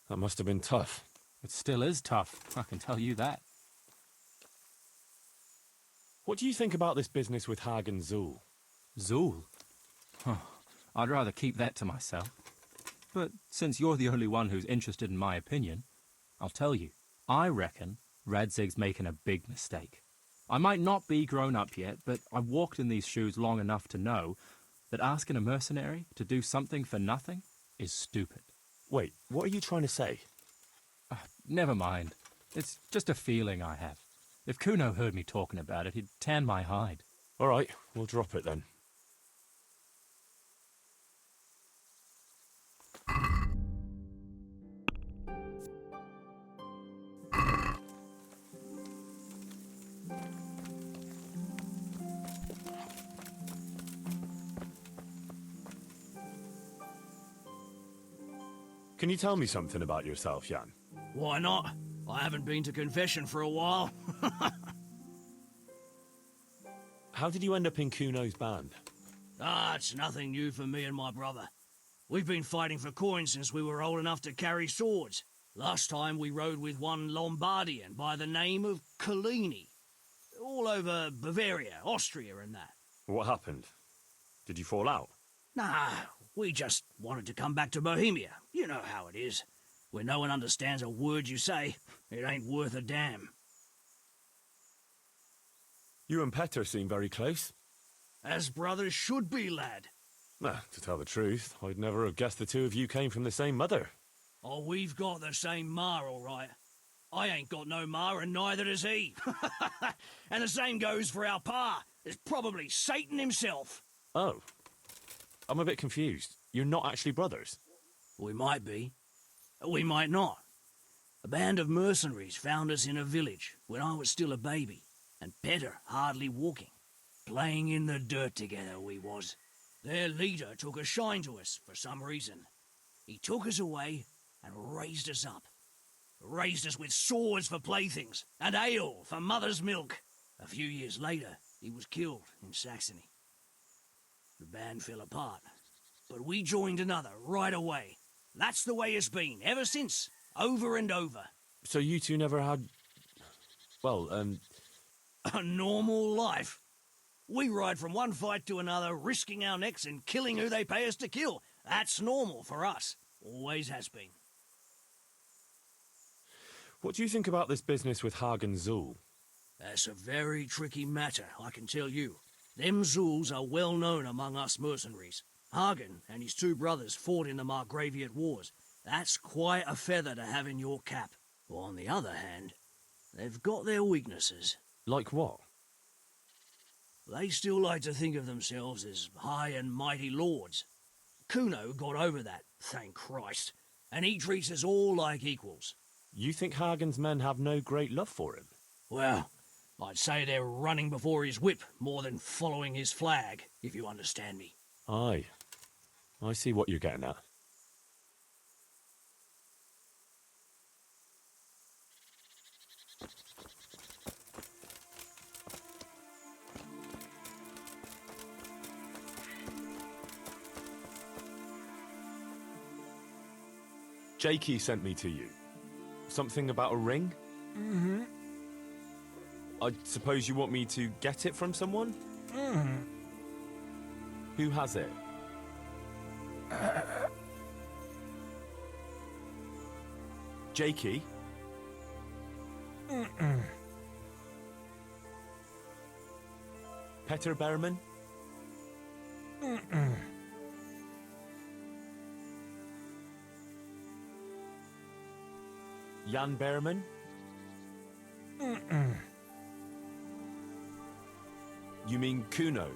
[SPEAKER 2] That must have been tough.
[SPEAKER 3] It still is tough, I can tell you that.
[SPEAKER 2] What do you think about this business with Hagen Zool?
[SPEAKER 3] Zool? Huh. I'd rather keep that to myself. But since you're the only one who's interested in my opinion, I'll tell you. I reckon Radzig's making a big mistake. I might not be grown up yet, but I've walked in these shoes long enough to know that asking a mercenary to do something for nothing is stupid.
[SPEAKER 2] Wait, what are you trying to say?
[SPEAKER 3] Never mind. It's just a feeling I have. If Kuno heard me talking about it, he'd tan my hide.
[SPEAKER 2] All right, we'll drop it then. Can you tell me something about yourself, Jan?
[SPEAKER 7] Why not? I haven't been to confession for a while.
[SPEAKER 2] How did you end up in Kuno's band?
[SPEAKER 7] It's nothing new for me and my brother. We've been fighting for coin since we were old enough to carry swords. Last time we rode with one Lombardian by the name of Collini. All over Bavaria, Austria and that.
[SPEAKER 2] What happened? Did you fall out?
[SPEAKER 7] Nah, we just wanted to come back to Bohemia. You know how it is. When no one understands a word you say, it ain't worth a damn.
[SPEAKER 2] You and Petter seem very close.
[SPEAKER 7] As brothers should be, lad.
[SPEAKER 2] To tell the truth, I'd never have guessed the two of you came from the same mother.
[SPEAKER 7] Oh, we've got the same ma, all right. I ain't got no ma, and neither does he. And the same goes for our pa. It's probably Satan himself.
[SPEAKER 2] Oh. I'm a bit confused. You're not actually brothers?
[SPEAKER 7] We might be. We might not. A band of mercenaries found us in a village when I was still a baby, and Petter hardly walking. Playing in the dirt together we was. Their leader took a shine to us for some reason. He took us away and raised us up. Raised us with swords for playthings and ale for mother's milk. A few years later, he was killed in Saxony. The band fell apart, but we joined another right away. That's the way it's been ever since, over and over.
[SPEAKER 2] So you two never had... well,
[SPEAKER 7] A normal life. We ride from one fight to another, risking our necks and killing who they pay us to kill. That's normal for us. Always has been.
[SPEAKER 2] what do you think about this business with Hagen Zul?
[SPEAKER 7] That's a very tricky matter, I can tell you. Them Zuls are well known among us mercenaries. Hagen and his two brothers fought in the Margraviate Wars. That's quite a feather to have in your cap. On the other hand, they've got their weaknesses.
[SPEAKER 2] Like what?
[SPEAKER 7] They still like to think of themselves as high and mighty lords. Kuno got over that, thank Christ, and he treats us all like equals.
[SPEAKER 2] You think Hagen's men have no great love for him?
[SPEAKER 7] Well, I'd say they're running before his whip more than following his flag, if you understand me.
[SPEAKER 2] Aye. I see what you're getting at. Jakey sent me to you. Something about a ring?
[SPEAKER 5] Mm-hmm.
[SPEAKER 2] I suppose you want me to get it from someone?
[SPEAKER 5] Mm-hmm.
[SPEAKER 2] Who has it? Jakey?
[SPEAKER 5] Mm-mm.
[SPEAKER 2] Petter Berman?
[SPEAKER 5] Mm-mm.
[SPEAKER 2] Jan Berman?
[SPEAKER 5] Mm-mm.
[SPEAKER 2] You mean Kuno?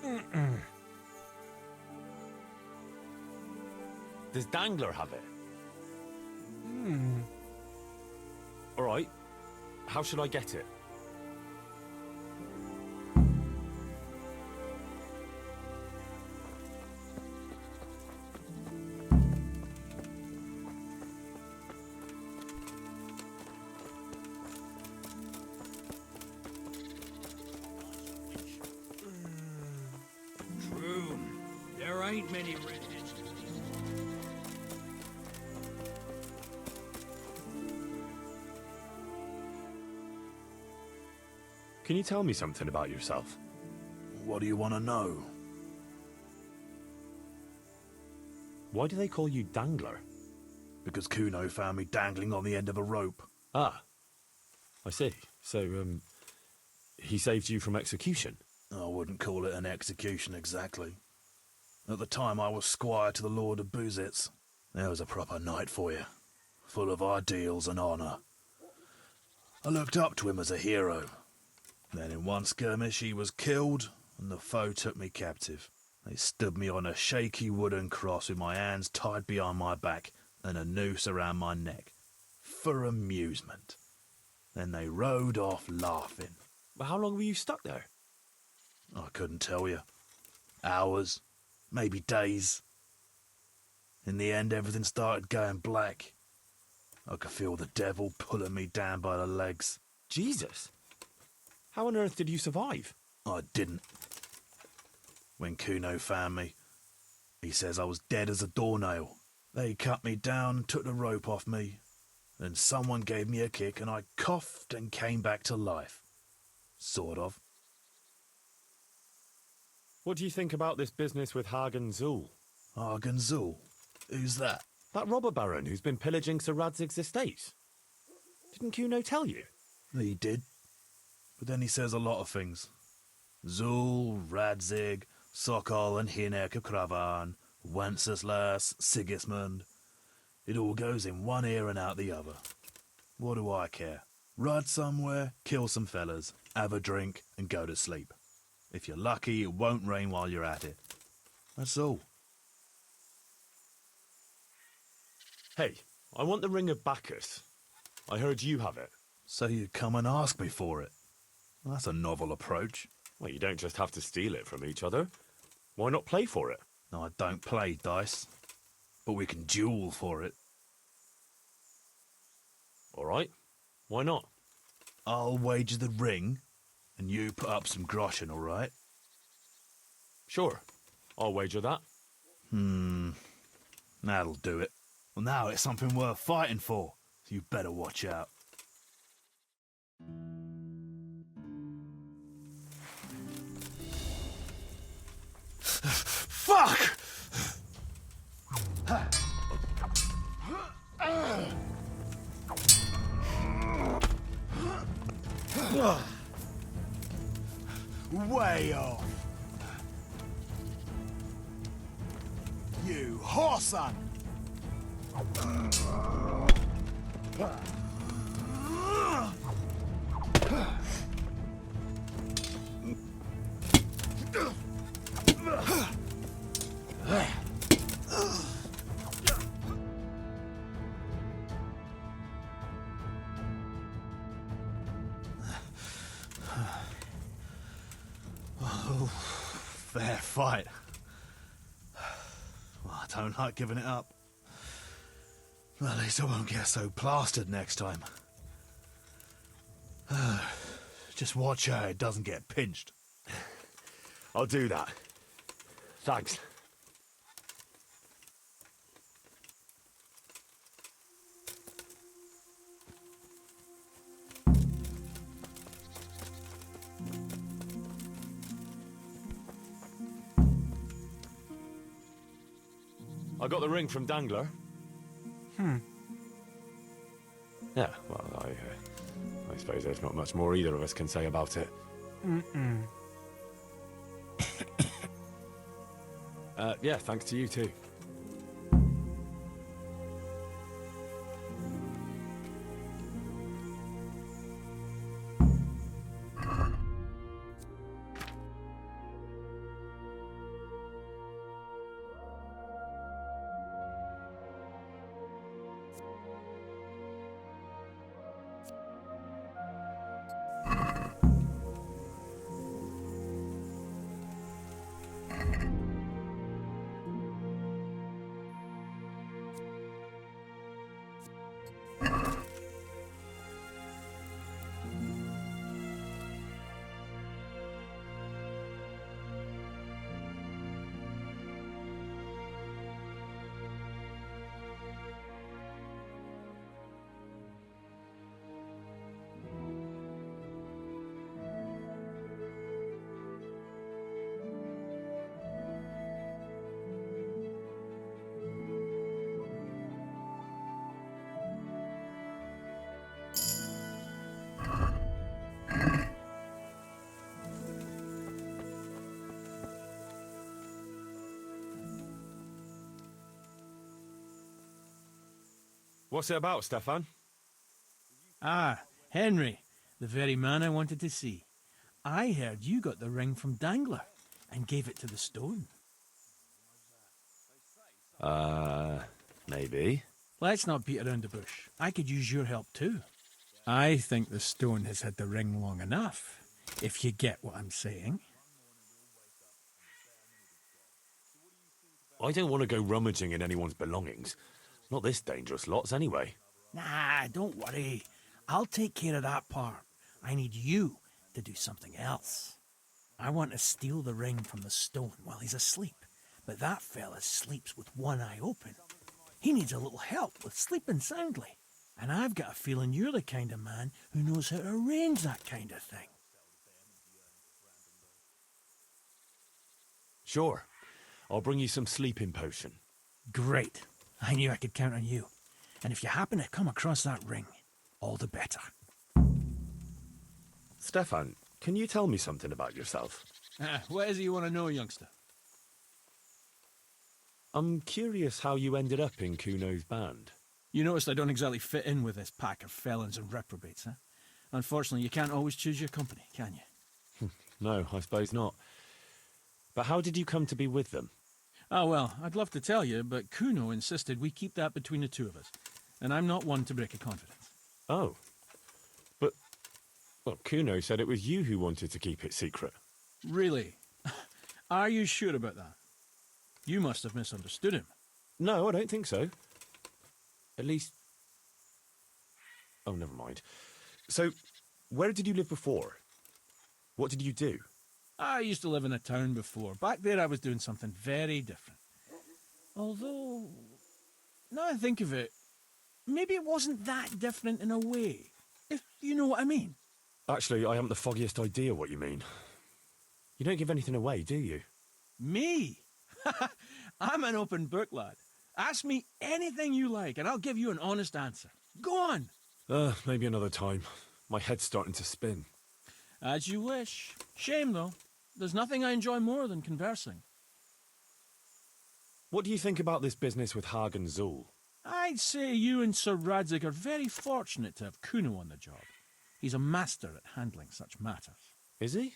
[SPEAKER 5] Mm-mm.
[SPEAKER 2] Does Dangler have it?
[SPEAKER 5] Mm.
[SPEAKER 2] All right. How should I get it?
[SPEAKER 7] True. There ain't many redheads.
[SPEAKER 2] Can you tell me something about yourself?
[SPEAKER 8] What do you want to know?
[SPEAKER 2] Why do they call you Dangler?
[SPEAKER 8] Because Kuno found me dangling on the end of a rope.
[SPEAKER 2] Ah, I see. So, he saved you from execution?
[SPEAKER 8] I wouldn't call it an execution exactly. At the time I was squire to the Lord of Buzitz. There was a proper knight for you, full of ideals and honour. I looked up to him as a hero. Then in one skirmish he was killed, and the foe took me captive. They stood me on a shaky wooden cross with my hands tied behind my back and a noose around my neck, for amusement. Then they rode off laughing.
[SPEAKER 2] But how long were you stuck there?
[SPEAKER 8] I couldn't tell you. Hours, maybe days. In the end, everything started going black. I could feel the devil pulling me down by the legs.
[SPEAKER 2] Jesus! How on earth did you survive?
[SPEAKER 8] I didn't. When Kuno found me, he says I was dead as a doornail. They cut me down, took the rope off me, and someone gave me a kick and I coughed and came back to life. Sort of.
[SPEAKER 2] What do you think about this business with Hagen Zul?
[SPEAKER 8] Hagen Zul? Who's that?
[SPEAKER 2] That robber baron who's been pillaging Sir Radzig's estate. Didn't Kuno tell you?
[SPEAKER 8] He did. But then he says a lot of things. Zul, Radzig, Sokol and Hinek of Kravan, Wenceslas, Sigismund. It all goes in one ear and out the other. What do I care? Ride somewhere, kill some fellas, have a drink, and go to sleep. If you're lucky, it won't rain while you're at it. That's all.
[SPEAKER 2] Hey, I want the Ring of Bacchus. I heard you have it.
[SPEAKER 8] So you'd come and ask me for it. Well, that's a novel approach.
[SPEAKER 2] Well, you don't just have to steal it from each other. Why not play for it?
[SPEAKER 8] No, I don't play dice. But we can duel for it.
[SPEAKER 2] All right. Why not?
[SPEAKER 8] I'll wager the ring, and you put up some groschen, all right?
[SPEAKER 2] Sure. I'll wager that.
[SPEAKER 8] That'll do it. Well, now it's something worth fighting for, so you better watch out. Fuck! Way off. You whoreson! Fair fight. Well, I don't like giving it up. Well, at least I won't get so plastered next time. Just watch how it doesn't get pinched.
[SPEAKER 2] I'll do that. Thanks. I got the ring from Dangler. Yeah, well, I suppose there's not much more either of us can say about it. Yeah, thanks to you too. What's it about, Stefan?
[SPEAKER 5] Ah, Henry, the very man I wanted to see. I heard you got the ring from Dangler and gave it to the stone.
[SPEAKER 2] Maybe.
[SPEAKER 5] Let's not beat around the bush. I could use your help too. I think the stone has had the ring long enough, if you get what I'm saying.
[SPEAKER 2] I don't want to go rummaging in anyone's belongings. Not this dangerous lots, anyway.
[SPEAKER 7] Nah, don't worry. I'll take care of that part. I need you to do something else. I want to steal the ring from the stone while he's asleep. But that fella sleeps with one eye open. He needs a little help with sleeping soundly. And I've got a feeling you're the kind of man who knows how to arrange that kind of thing.
[SPEAKER 2] Sure. I'll bring you some sleeping potion.
[SPEAKER 5] Great. I knew I could count on you. And if you happen to come across that ring, all the better.
[SPEAKER 2] Stefan, can you tell me something about yourself?
[SPEAKER 5] What is it you want to know, youngster?
[SPEAKER 2] I'm curious how you ended up in Kuno's band.
[SPEAKER 5] You noticed I don't exactly fit in with this pack of felons and reprobates, huh? Unfortunately, you can't always choose your company, can you?
[SPEAKER 2] No, I suppose not. But how did you come to be with them?
[SPEAKER 5] Oh, well, I'd love to tell you, but Kuno insisted we keep that between the two of us. And I'm not one to break a confidence.
[SPEAKER 2] Oh. But, well, Kuno said it was you who wanted to keep it secret.
[SPEAKER 5] Really? Are you sure about that? You must have misunderstood him.
[SPEAKER 2] No, I don't think so. At least... Oh, never mind. So, where did you live before? What did you do?
[SPEAKER 5] I used to live in a town before. Back there I was doing something very different. Although, now I think of it, maybe it wasn't that different in a way. If you know what I mean.
[SPEAKER 2] Actually, I haven't the foggiest idea what you mean. You don't give anything away, do you?
[SPEAKER 5] Me? I'm an open book, lad. Ask me anything you like, and I'll give you an honest answer. Go on.
[SPEAKER 2] Maybe another time. My head's starting to spin.
[SPEAKER 5] As you wish. Shame, though. There's nothing I enjoy more than conversing.
[SPEAKER 2] What do you think about this business with Hagen Zul?
[SPEAKER 5] I'd say you and Sir Radzig are very fortunate to have Kuno on the job. He's a master at handling such matters.
[SPEAKER 2] Is he?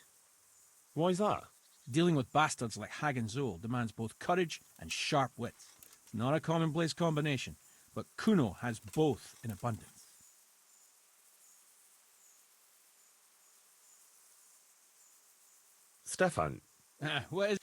[SPEAKER 2] Why's that?
[SPEAKER 5] Dealing with bastards like Hagen Zul demands both courage and sharp wits. Not a commonplace combination, but Kuno has both in abundance.
[SPEAKER 2] Stefan,
[SPEAKER 5] What is...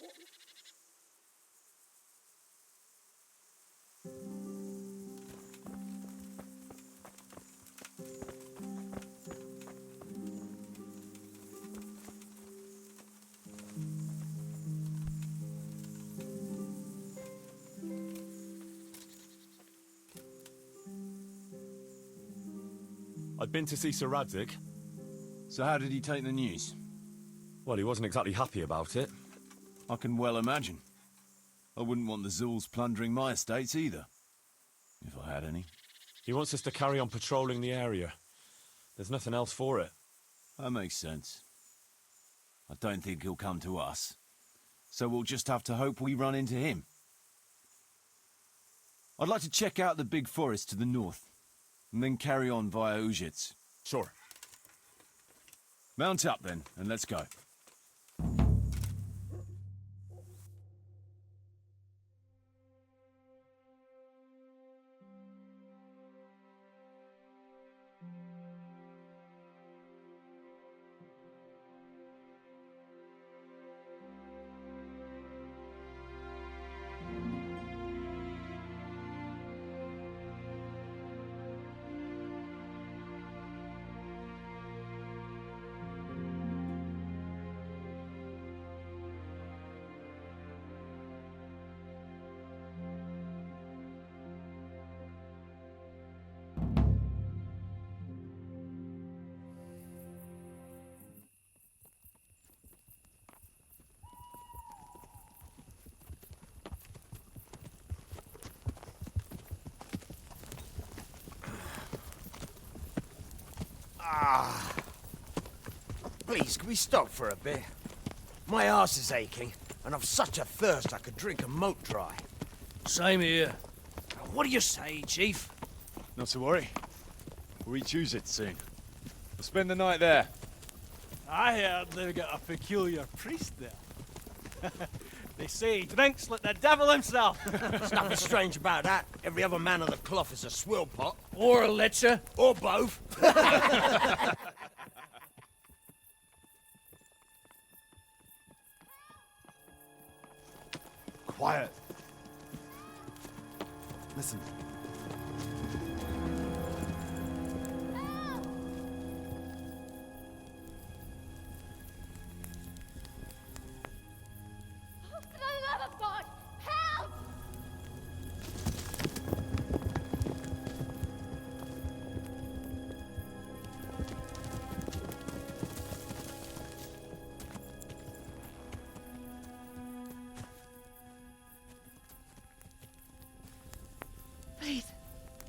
[SPEAKER 2] I've been to see Sir Radzig.
[SPEAKER 4] So how did he take the news?
[SPEAKER 2] Well, he wasn't exactly happy about it.
[SPEAKER 4] I can well imagine. I wouldn't want the Zuls plundering my estates either. If I had any.
[SPEAKER 2] He wants us to carry on patrolling the area. There's nothing else for it.
[SPEAKER 4] That makes sense. I don't think he'll come to us. So we'll just have to hope we run into him. I'd like to check out the big forest to the north, and then carry on via Ujits.
[SPEAKER 2] Sure.
[SPEAKER 4] Mount up then, and let's go.
[SPEAKER 6] Please, can we stop for a bit? My arse is aching, and I've such a thirst I could drink a moat dry.
[SPEAKER 7] Same here. What do you say, Chief?
[SPEAKER 4] Not to worry. We'll reach Ujits soon. We'll spend the night there.
[SPEAKER 9] I heard they've got a peculiar priest there. They say he drinks like the devil himself.
[SPEAKER 6] There's nothing strange about that. Every other man of the cloth is a swill pot.
[SPEAKER 7] Or a lecher.
[SPEAKER 6] Or both.
[SPEAKER 2] Quiet. Listen.
[SPEAKER 10] For the love of God, help!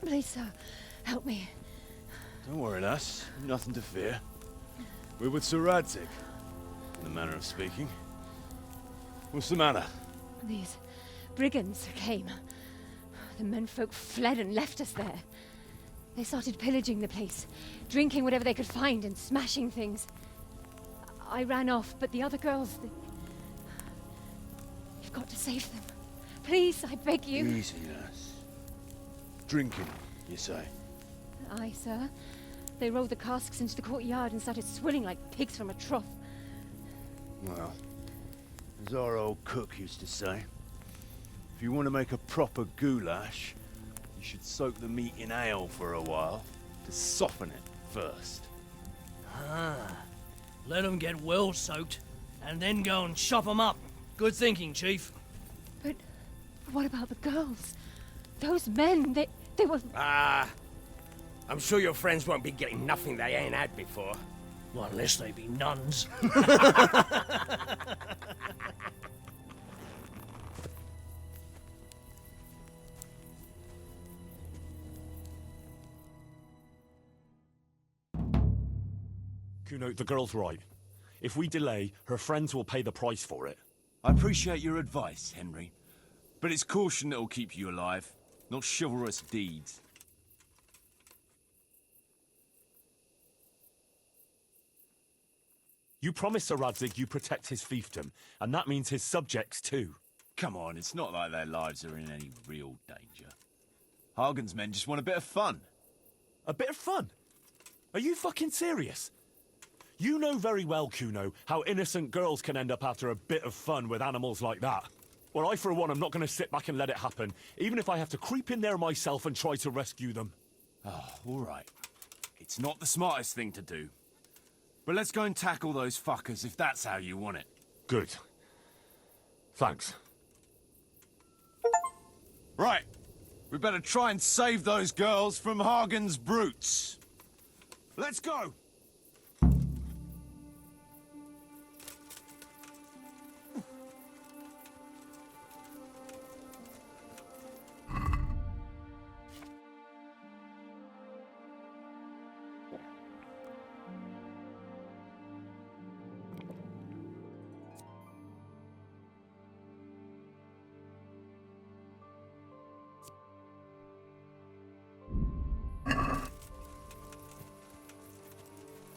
[SPEAKER 10] Please, sir, help me.
[SPEAKER 4] Don't worry, lass. Nothing to fear. We're with Sir Radzig, in the manner of speaking. What's the matter?
[SPEAKER 10] These brigands came. The menfolk fled and left us there. They started pillaging the place, drinking whatever they could find and smashing things. I ran off, but the other girls, You've got to save them. Please, I beg you.
[SPEAKER 4] Easy, lass. Drinking, you say?
[SPEAKER 10] Aye, sir. They rolled the casks into the courtyard and started swilling like pigs from a trough.
[SPEAKER 4] Well, as our old cook used to say, if you want to make a proper goulash, you should soak the meat in ale for a while to soften it first.
[SPEAKER 7] Ah, let them get well soaked, and then go and chop them up. Good thinking, Chief.
[SPEAKER 10] But what about the girls? Those men, they were...
[SPEAKER 6] Ah, I'm sure your friends won't be getting nothing they ain't had before.
[SPEAKER 7] Well, unless they be nuns.
[SPEAKER 2] Kuno, the girl's right. If we delay, her friends will pay the price for it.
[SPEAKER 4] I appreciate your advice, Henry. But it's caution that'll keep you alive, not chivalrous deeds.
[SPEAKER 2] You promised Sir Radzig you protect his fiefdom, and that means his subjects too.
[SPEAKER 4] Come on, it's not like their lives are in any real danger. Hagen's men just want a bit of fun.
[SPEAKER 2] A bit of fun? Are you fucking serious? You know very well, Kuno, how innocent girls can end up after a bit of fun with animals like that. Well, I, for one, am not going to sit back and let it happen, even if I have to creep in there myself and try to rescue them.
[SPEAKER 4] Oh, all right. It's not the smartest thing to do. But let's go and tackle those fuckers if that's how you want it.
[SPEAKER 2] Good. Thanks.
[SPEAKER 4] Right. We better try and save those girls from Hagen's brutes. Let's go!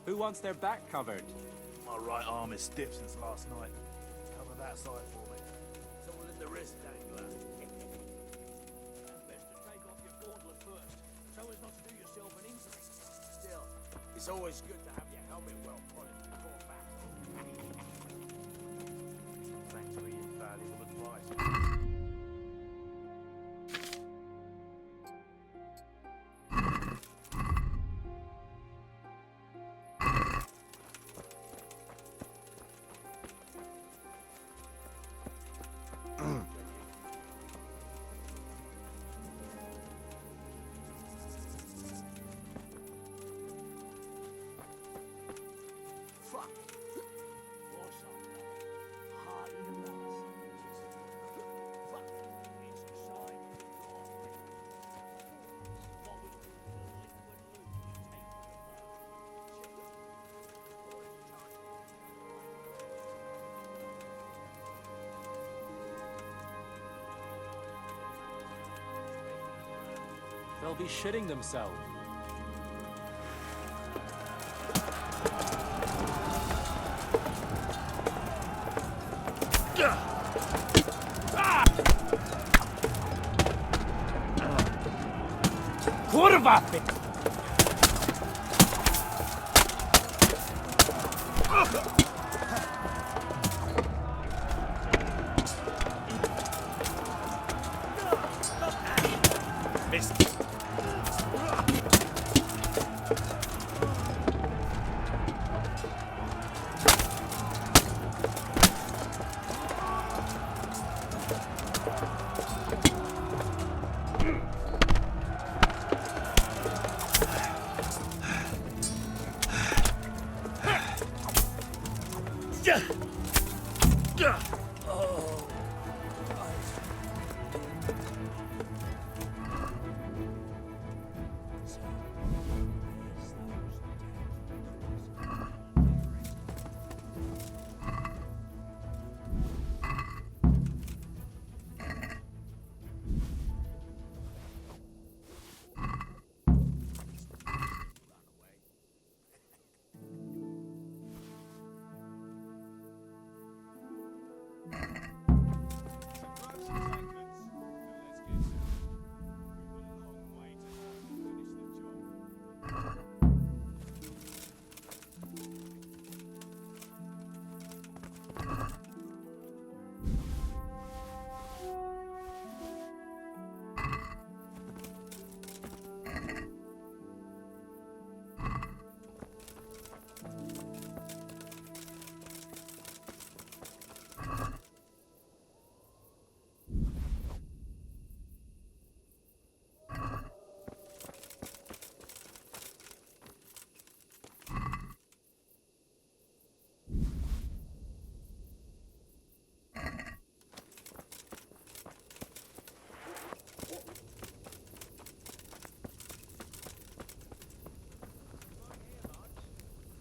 [SPEAKER 11] Who wants their back covered?
[SPEAKER 8] My right arm is stiff since last night. Cover that side for me.
[SPEAKER 6] Someone in the wrist dangler.
[SPEAKER 7] Best to take off your gauntlet first, so as not to do yourself an injury.
[SPEAKER 6] Still, it's always good to have your helmet well polished before battle.
[SPEAKER 8] Thanks for your valuable advice.
[SPEAKER 11] They'll be shitting themselves.
[SPEAKER 6] Kurwa!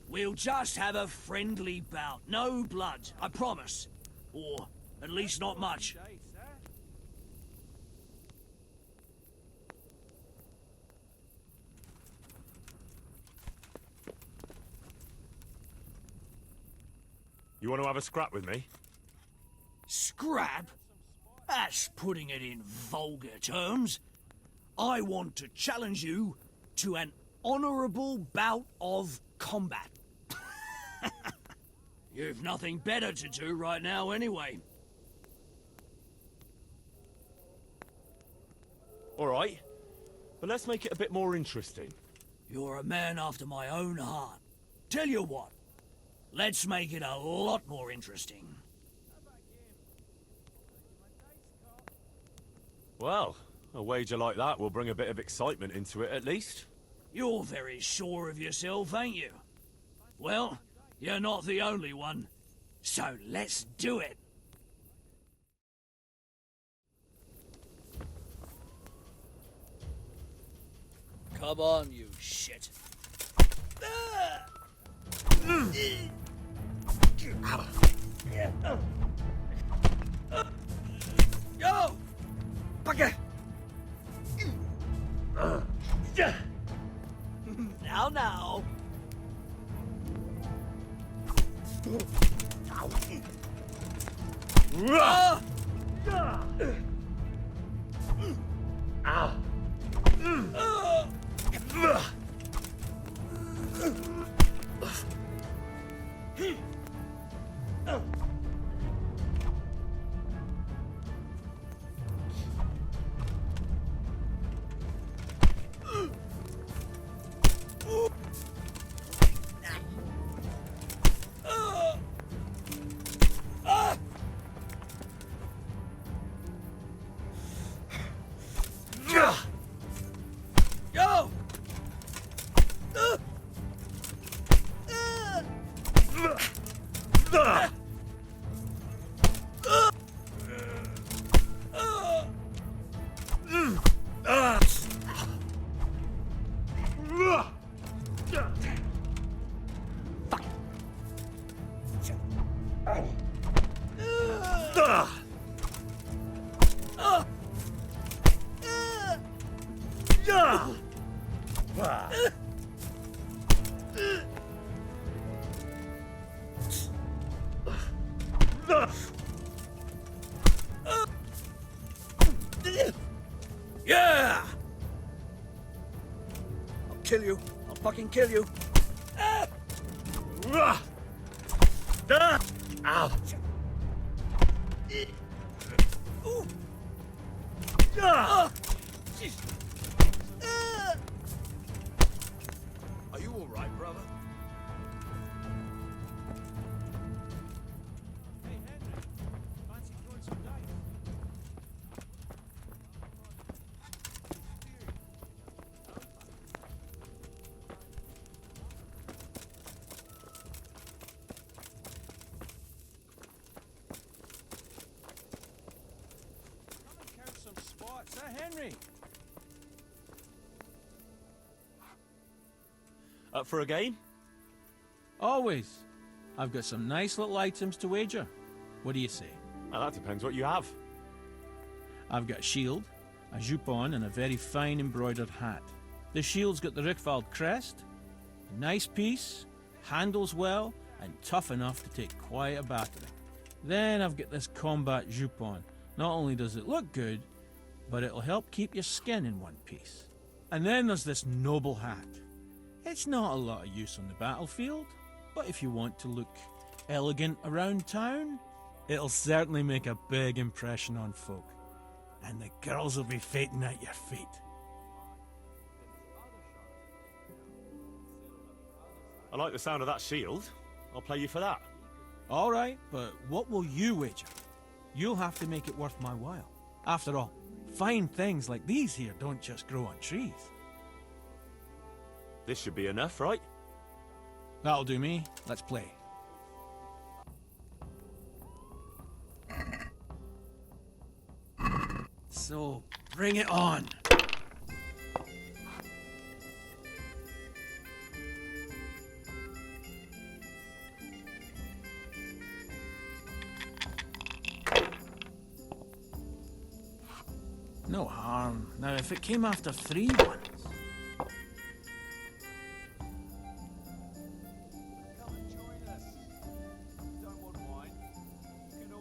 [SPEAKER 7] We'll just have a friendly bout. No blood, I promise. Or at least not much.
[SPEAKER 2] You want to have a scrap with me?
[SPEAKER 7] Scrap? That's putting it in vulgar terms. I want to challenge you to an honourable bout of combat. You've nothing better to do right now anyway.
[SPEAKER 2] All right, but let's make it a bit more interesting.
[SPEAKER 7] You're a man after my own heart. Tell you what, let's make it a lot more interesting.
[SPEAKER 2] Well, a wager like that will bring a bit of excitement into it at least.
[SPEAKER 7] You're very sure of yourself, ain't you? Well, you're not the only one. So let's do it. Come on, you shit. Go! Bugger! Now. Yeah! I'll kill you. I'll fucking kill you. Ow! Are you all right, brother?
[SPEAKER 5] Hey, Henry. Fancy throwing some dice? Come and count some spots, Henry?
[SPEAKER 2] Up for a game?
[SPEAKER 5] Always. I've got some nice little items to wager. What do you say?
[SPEAKER 2] Well, that depends what you have.
[SPEAKER 5] I've got a shield, a jupon, and a very fine embroidered hat. The shield's got the Rickfald crest, a nice piece, handles well, and tough enough to take quite a battering. Then I've got this combat jupon. Not only does it look good, but it'll help keep your skin in one piece. And then there's this noble hat. It's not a lot of use on the battlefield, but if you want to look elegant around town, it'll certainly make a big impression on folk. And the girls will be fainting at your feet.
[SPEAKER 2] I like the sound of that shield. I'll play you for that.
[SPEAKER 5] All right, but what will you wager? You'll have to make it worth my while. After all, fine things like these here don't just grow on trees.
[SPEAKER 2] This should be enough, right?
[SPEAKER 5] That'll do me. Let's play. So, bring it on. No harm. Now, if it came after 3 ones...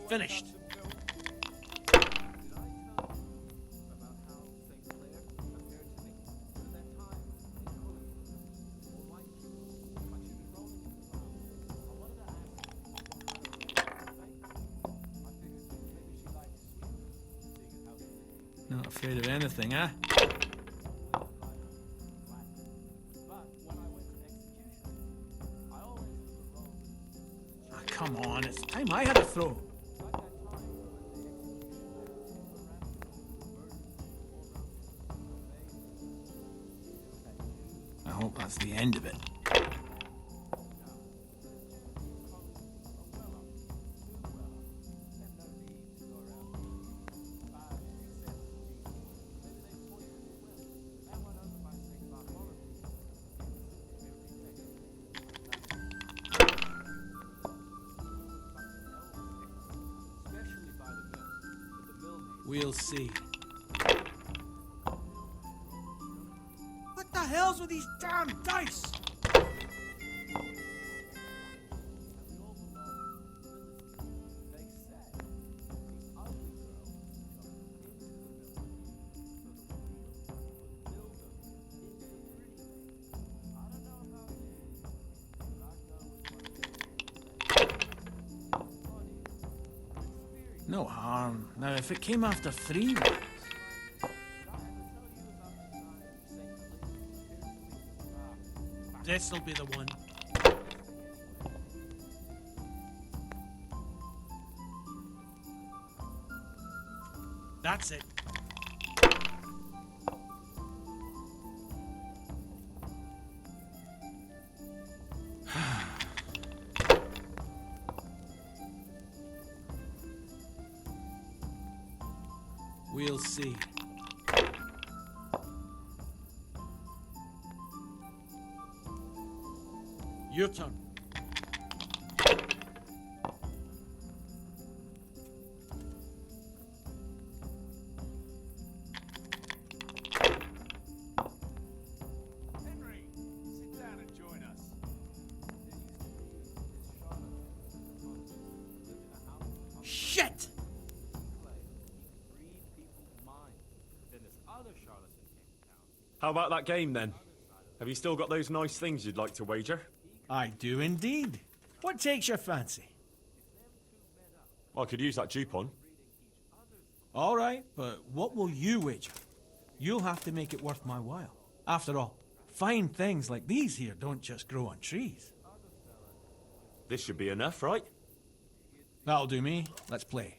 [SPEAKER 5] Finished. Not afraid of anything, eh? Ah, come on, it's time I had a throw. I hope that's the end of it. We'll see.
[SPEAKER 9] What the hell's with these damn dice?
[SPEAKER 5] No harm. Now, if it came after 3 ones... This'll be the one. That's it. We'll see. Your turn.
[SPEAKER 4] Henry, sit down and join us.
[SPEAKER 9] Shit!
[SPEAKER 2] How about that game then? Have you still got those nice things you'd like to wager?
[SPEAKER 5] I do indeed. What takes your fancy?
[SPEAKER 2] I could use that dupe on.
[SPEAKER 5] All right, but what will you wager? You'll have to make it worth my while. After all, fine things like these here don't just grow on trees.
[SPEAKER 2] This should be enough, right?
[SPEAKER 5] That'll do me. Let's play.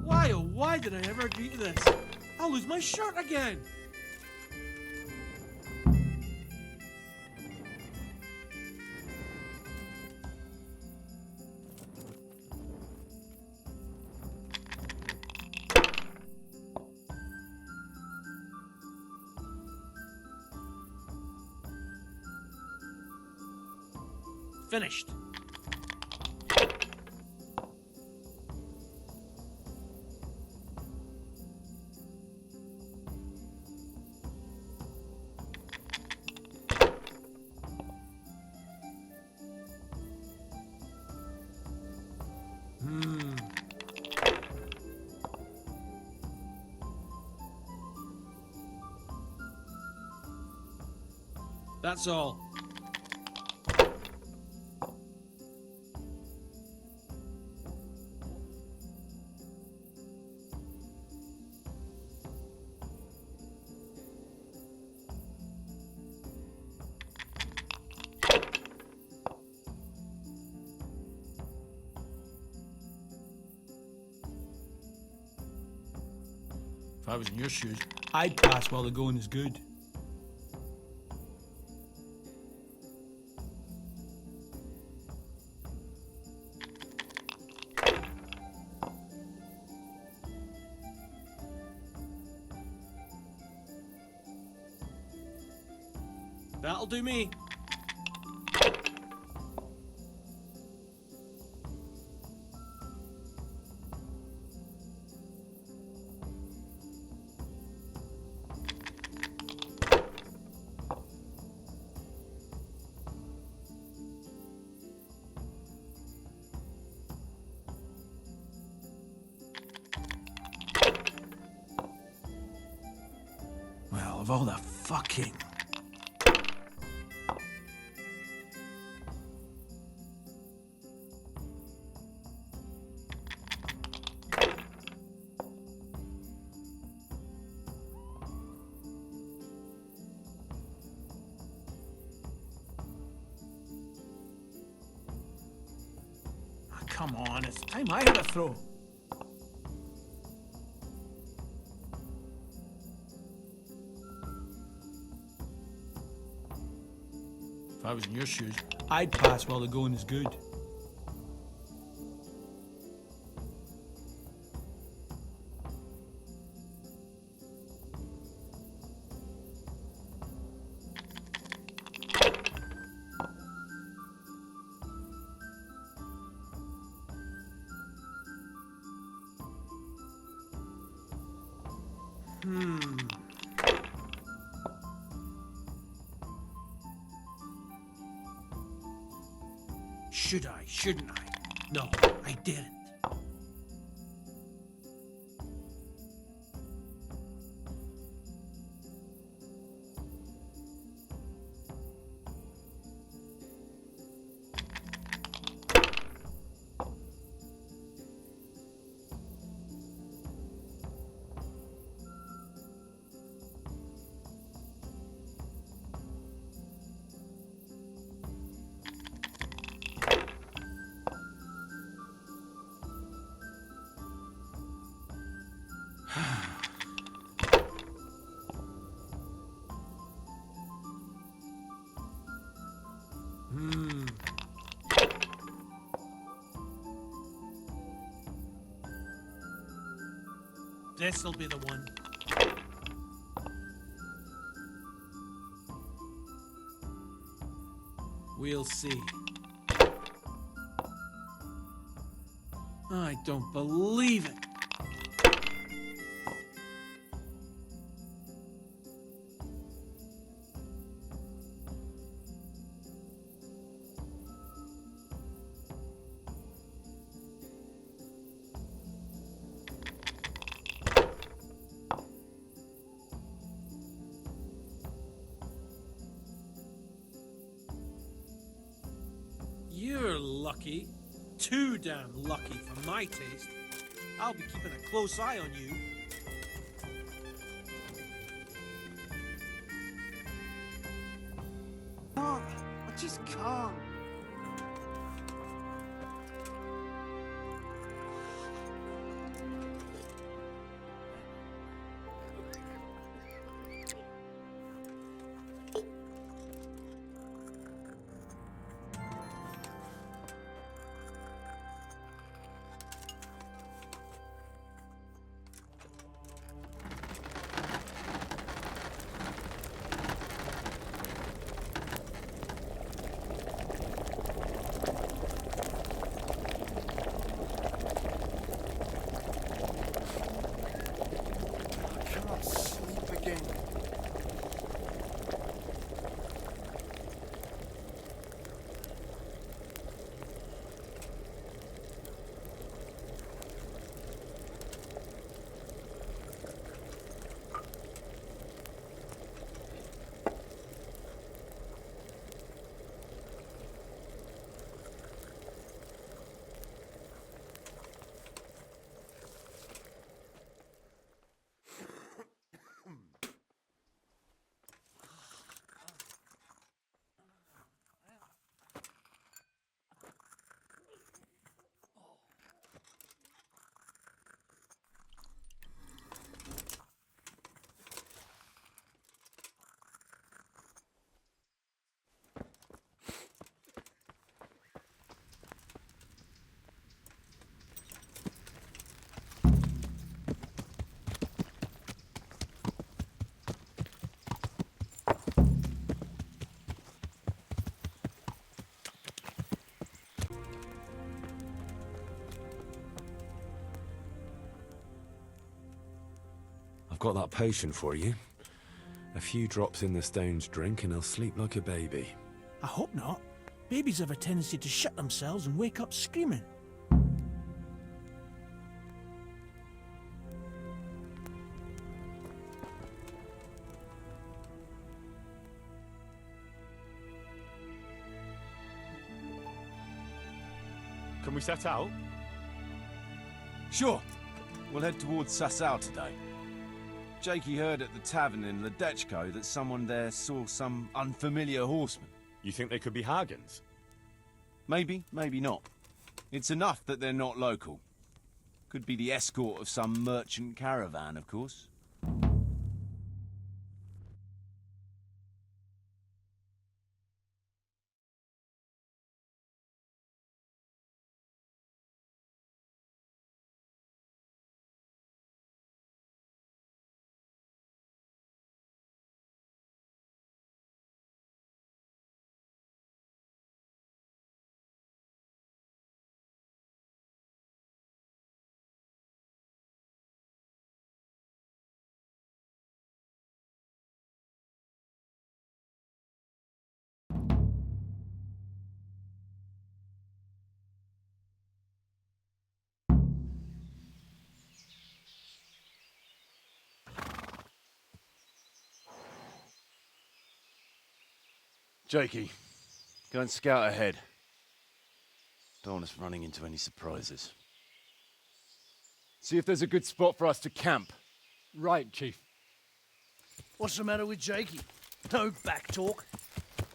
[SPEAKER 9] Why, oh why did I ever agree to this? I'll lose my shirt again!
[SPEAKER 5] Finished. That's all. If I was in your shoes, I'd pass while the going is good. That'll do me. Well, of all the fucking... Come on, it's time I had a throw. If I was in your shoes, I'd pass while the going is good. Should I? Shouldn't I? No, I didn't. This'll be the one. We'll see. I don't believe it. You're lucky. Too damn lucky for my taste. I'll be keeping a close eye on you. I just can't.
[SPEAKER 12] I've got that potion for you. A few drops in the stone's drink and he'll sleep like a baby.
[SPEAKER 5] I hope not. Babies have a tendency to shit themselves and wake up screaming.
[SPEAKER 2] Can we set out?
[SPEAKER 4] Sure. We'll head towards Sasau today. Jakey heard at the tavern in Ledechko that someone there saw some unfamiliar horseman.
[SPEAKER 2] You think they could be Hagans?
[SPEAKER 4] Maybe, maybe not. It's enough that they're not local. Could be the escort of some merchant caravan, of course. Jakey, go and scout ahead. Don't want us running into any surprises. See if there's a good spot for us to camp.
[SPEAKER 3] Right, Chief.
[SPEAKER 7] What's the matter with Jakey? No back talk.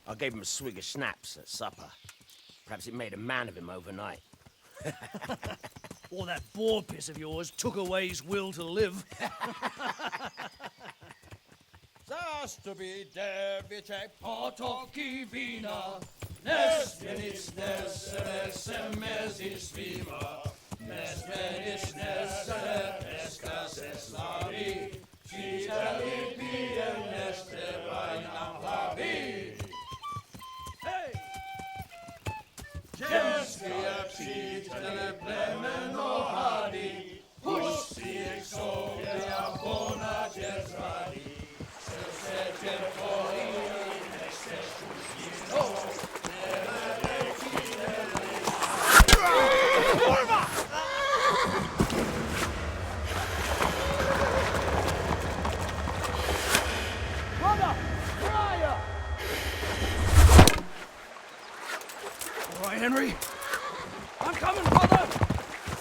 [SPEAKER 6] I gave him a swig of schnapps at supper. Perhaps it made a man of him overnight.
[SPEAKER 7] Or that boar piss of yours took away his will to live.
[SPEAKER 9] Zastubi device potoki vina, nes venis nes semezis viva, nes venis nes eskas eslavi, citali piem nes tevainam havi. Hey! Gestia citale plemeno hadi, husi exodia bona gesradi.
[SPEAKER 7] All right, Henry. I'm coming, brother.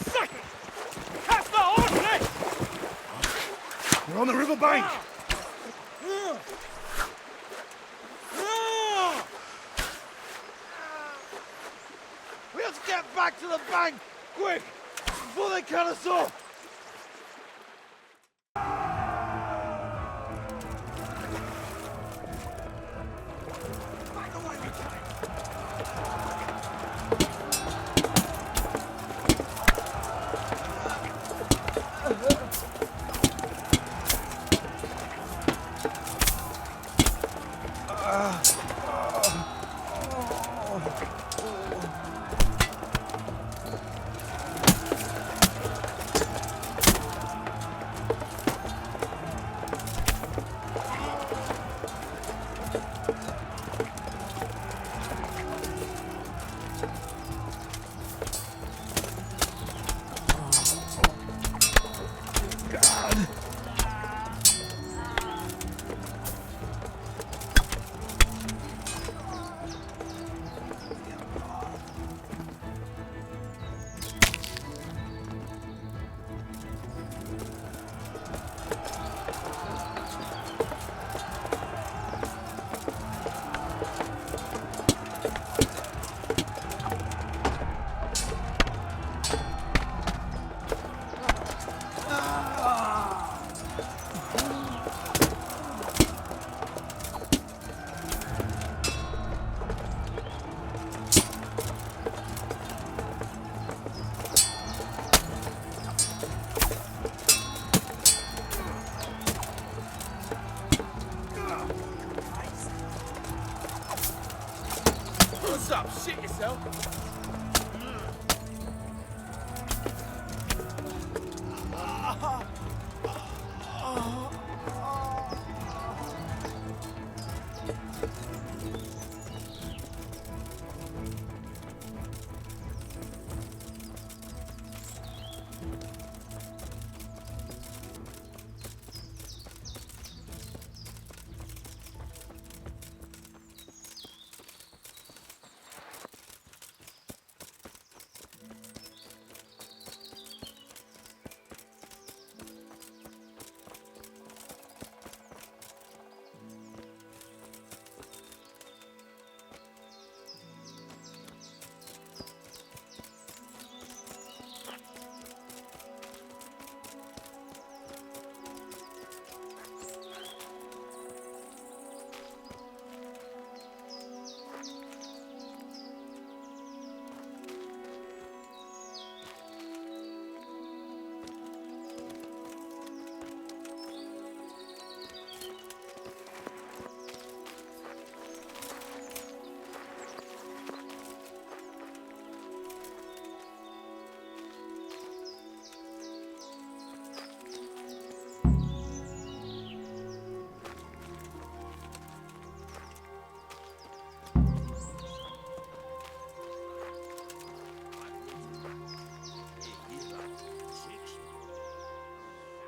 [SPEAKER 9] Second! Cast the horse!
[SPEAKER 4] We're on the river bank!
[SPEAKER 9] We have to get back to the bank, quick, before they cut us off.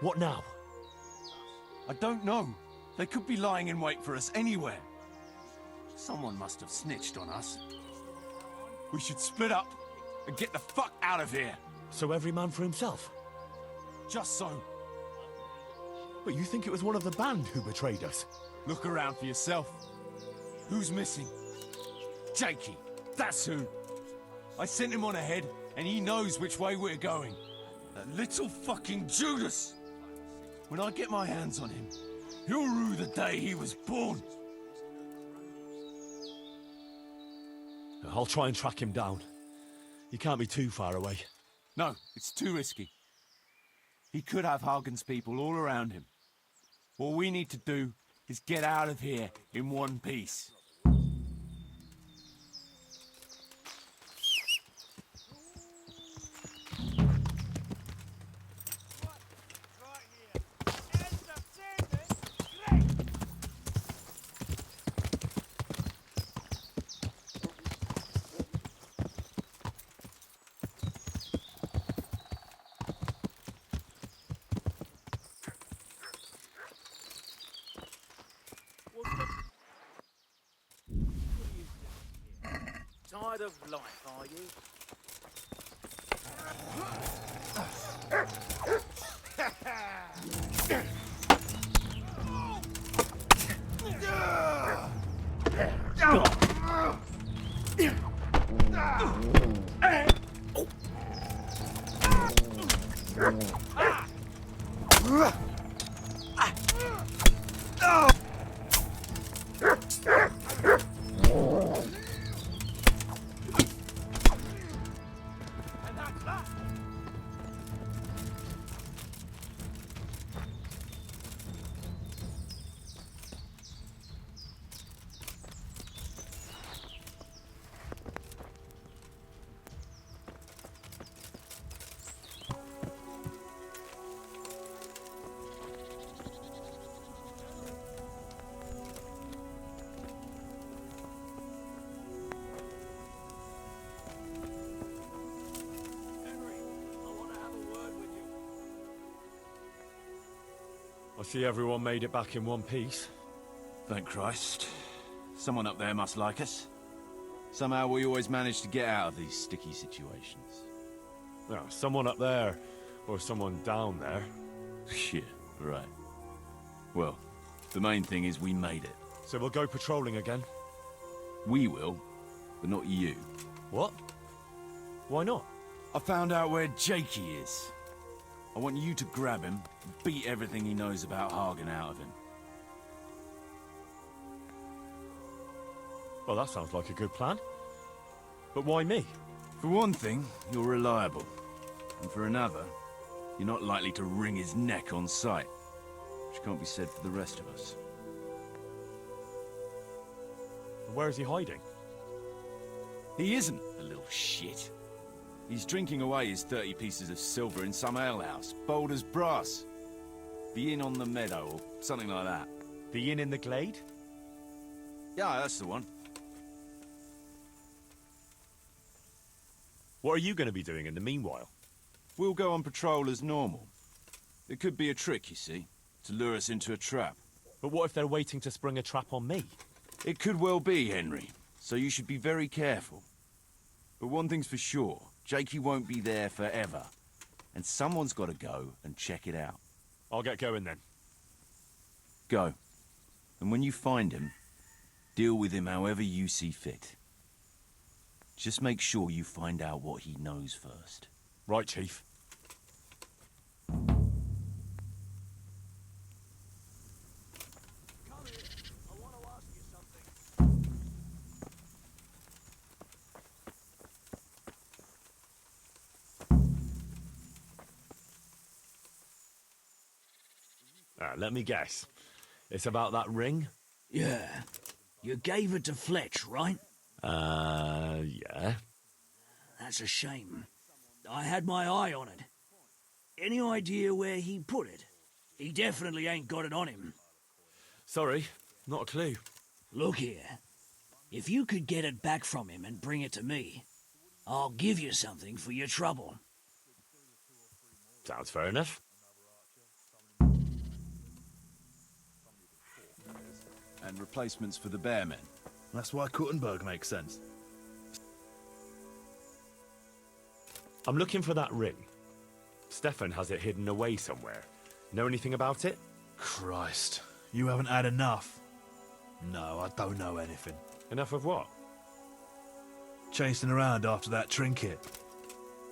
[SPEAKER 2] What now?
[SPEAKER 4] I don't know. They could be lying in wait for us anywhere. Someone must have snitched on us. We should split up and get the fuck out of here.
[SPEAKER 2] So every man for himself?
[SPEAKER 4] Just so.
[SPEAKER 2] But you think it was one of the band who betrayed us?
[SPEAKER 4] Look around for yourself. Who's missing? Jakey. That's who. I sent him on ahead, and he knows which way we're going. That little fucking Judas! When I get my hands on him, he'll rue the day he was born.
[SPEAKER 2] I'll try and track him down. He can't be too far away.
[SPEAKER 4] No, it's too risky. He could have Hagen's people all around him. What we need to do is get out of here in one piece.
[SPEAKER 6] Tired of life, are you?
[SPEAKER 2] I see everyone made it back in one piece.
[SPEAKER 4] Thank Christ. Someone up there must like us. Somehow we always manage to get out of these sticky situations.
[SPEAKER 2] Well, someone up there, or someone down there.
[SPEAKER 4] Yeah, right. Well, the main thing is we made it.
[SPEAKER 2] So we'll go patrolling again?
[SPEAKER 4] We will, but not you.
[SPEAKER 2] What? Why not?
[SPEAKER 4] I found out where Jakey is. I want you to grab him and beat everything he knows about Hagen out of him.
[SPEAKER 2] Well, that sounds like a good plan. But why me?
[SPEAKER 4] For one thing, you're reliable. And for another, you're not likely to wring his neck on sight. Which can't be said for the rest of us.
[SPEAKER 2] Where is he hiding?
[SPEAKER 4] He isn't, a little shit. He's drinking away his 30 pieces of silver in some alehouse, bold as brass. The inn on the meadow, or something like that.
[SPEAKER 2] The inn in the glade?
[SPEAKER 4] Yeah, that's the one.
[SPEAKER 2] What are you going to be doing in the meanwhile?
[SPEAKER 4] We'll go on patrol as normal. It could be a trick, you see, to lure us into a trap.
[SPEAKER 2] But what if they're waiting to spring a trap on me?
[SPEAKER 4] It could well be, Henry, so you should be very careful. But one thing's for sure, Jakey won't be there forever. And someone's got to go and check it out.
[SPEAKER 2] I'll get going then.
[SPEAKER 4] Go. And when you find him, deal with him however you see fit. Just make sure you find out what he knows first.
[SPEAKER 2] Right, Chief. Let me guess. It's about that ring?
[SPEAKER 7] Yeah. You gave it to Fletch, right?
[SPEAKER 2] Yeah.
[SPEAKER 7] That's a shame. I had my eye on it. Any idea where he put it? He definitely ain't got it on him.
[SPEAKER 2] Sorry, not a clue.
[SPEAKER 7] Look here. If you could get it back from him and bring it to me, I'll give you something for your trouble.
[SPEAKER 2] Sounds fair enough.
[SPEAKER 4] and replacements for the bearmen.
[SPEAKER 8] That's why Kuttenberg makes sense.
[SPEAKER 2] I'm looking for that ring. Stefan has it hidden away somewhere. Know anything about it?
[SPEAKER 8] Christ, you haven't had enough. No, I don't know anything.
[SPEAKER 2] Enough of what?
[SPEAKER 8] Chasing around after that trinket.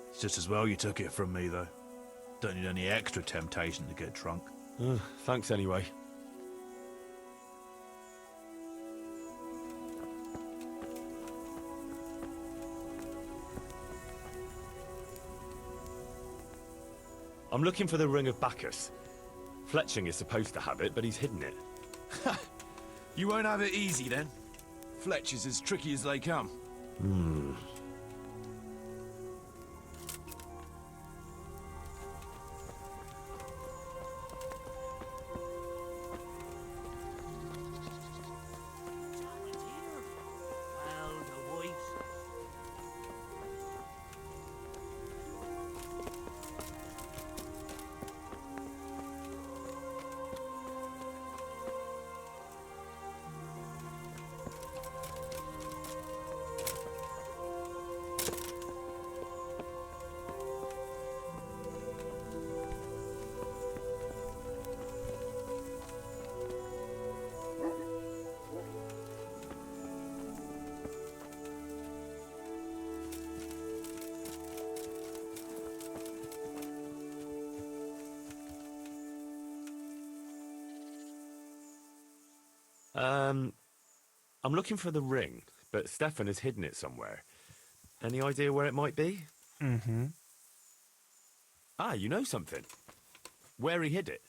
[SPEAKER 8] It's just as well you took it from me, though. Don't need any extra temptation to get drunk.
[SPEAKER 2] Thanks anyway. I'm looking for the Ring of Bacchus. Fletching is supposed to have it, but he's hidden it.
[SPEAKER 4] You won't have it easy, then. Fletch is as tricky as they come.
[SPEAKER 7] Well, the voice.
[SPEAKER 2] I'm looking for the ring, but Stefan has hidden it somewhere. Any idea where it might be?
[SPEAKER 5] Mm-hmm.
[SPEAKER 2] Ah, you know something. Where he hid it.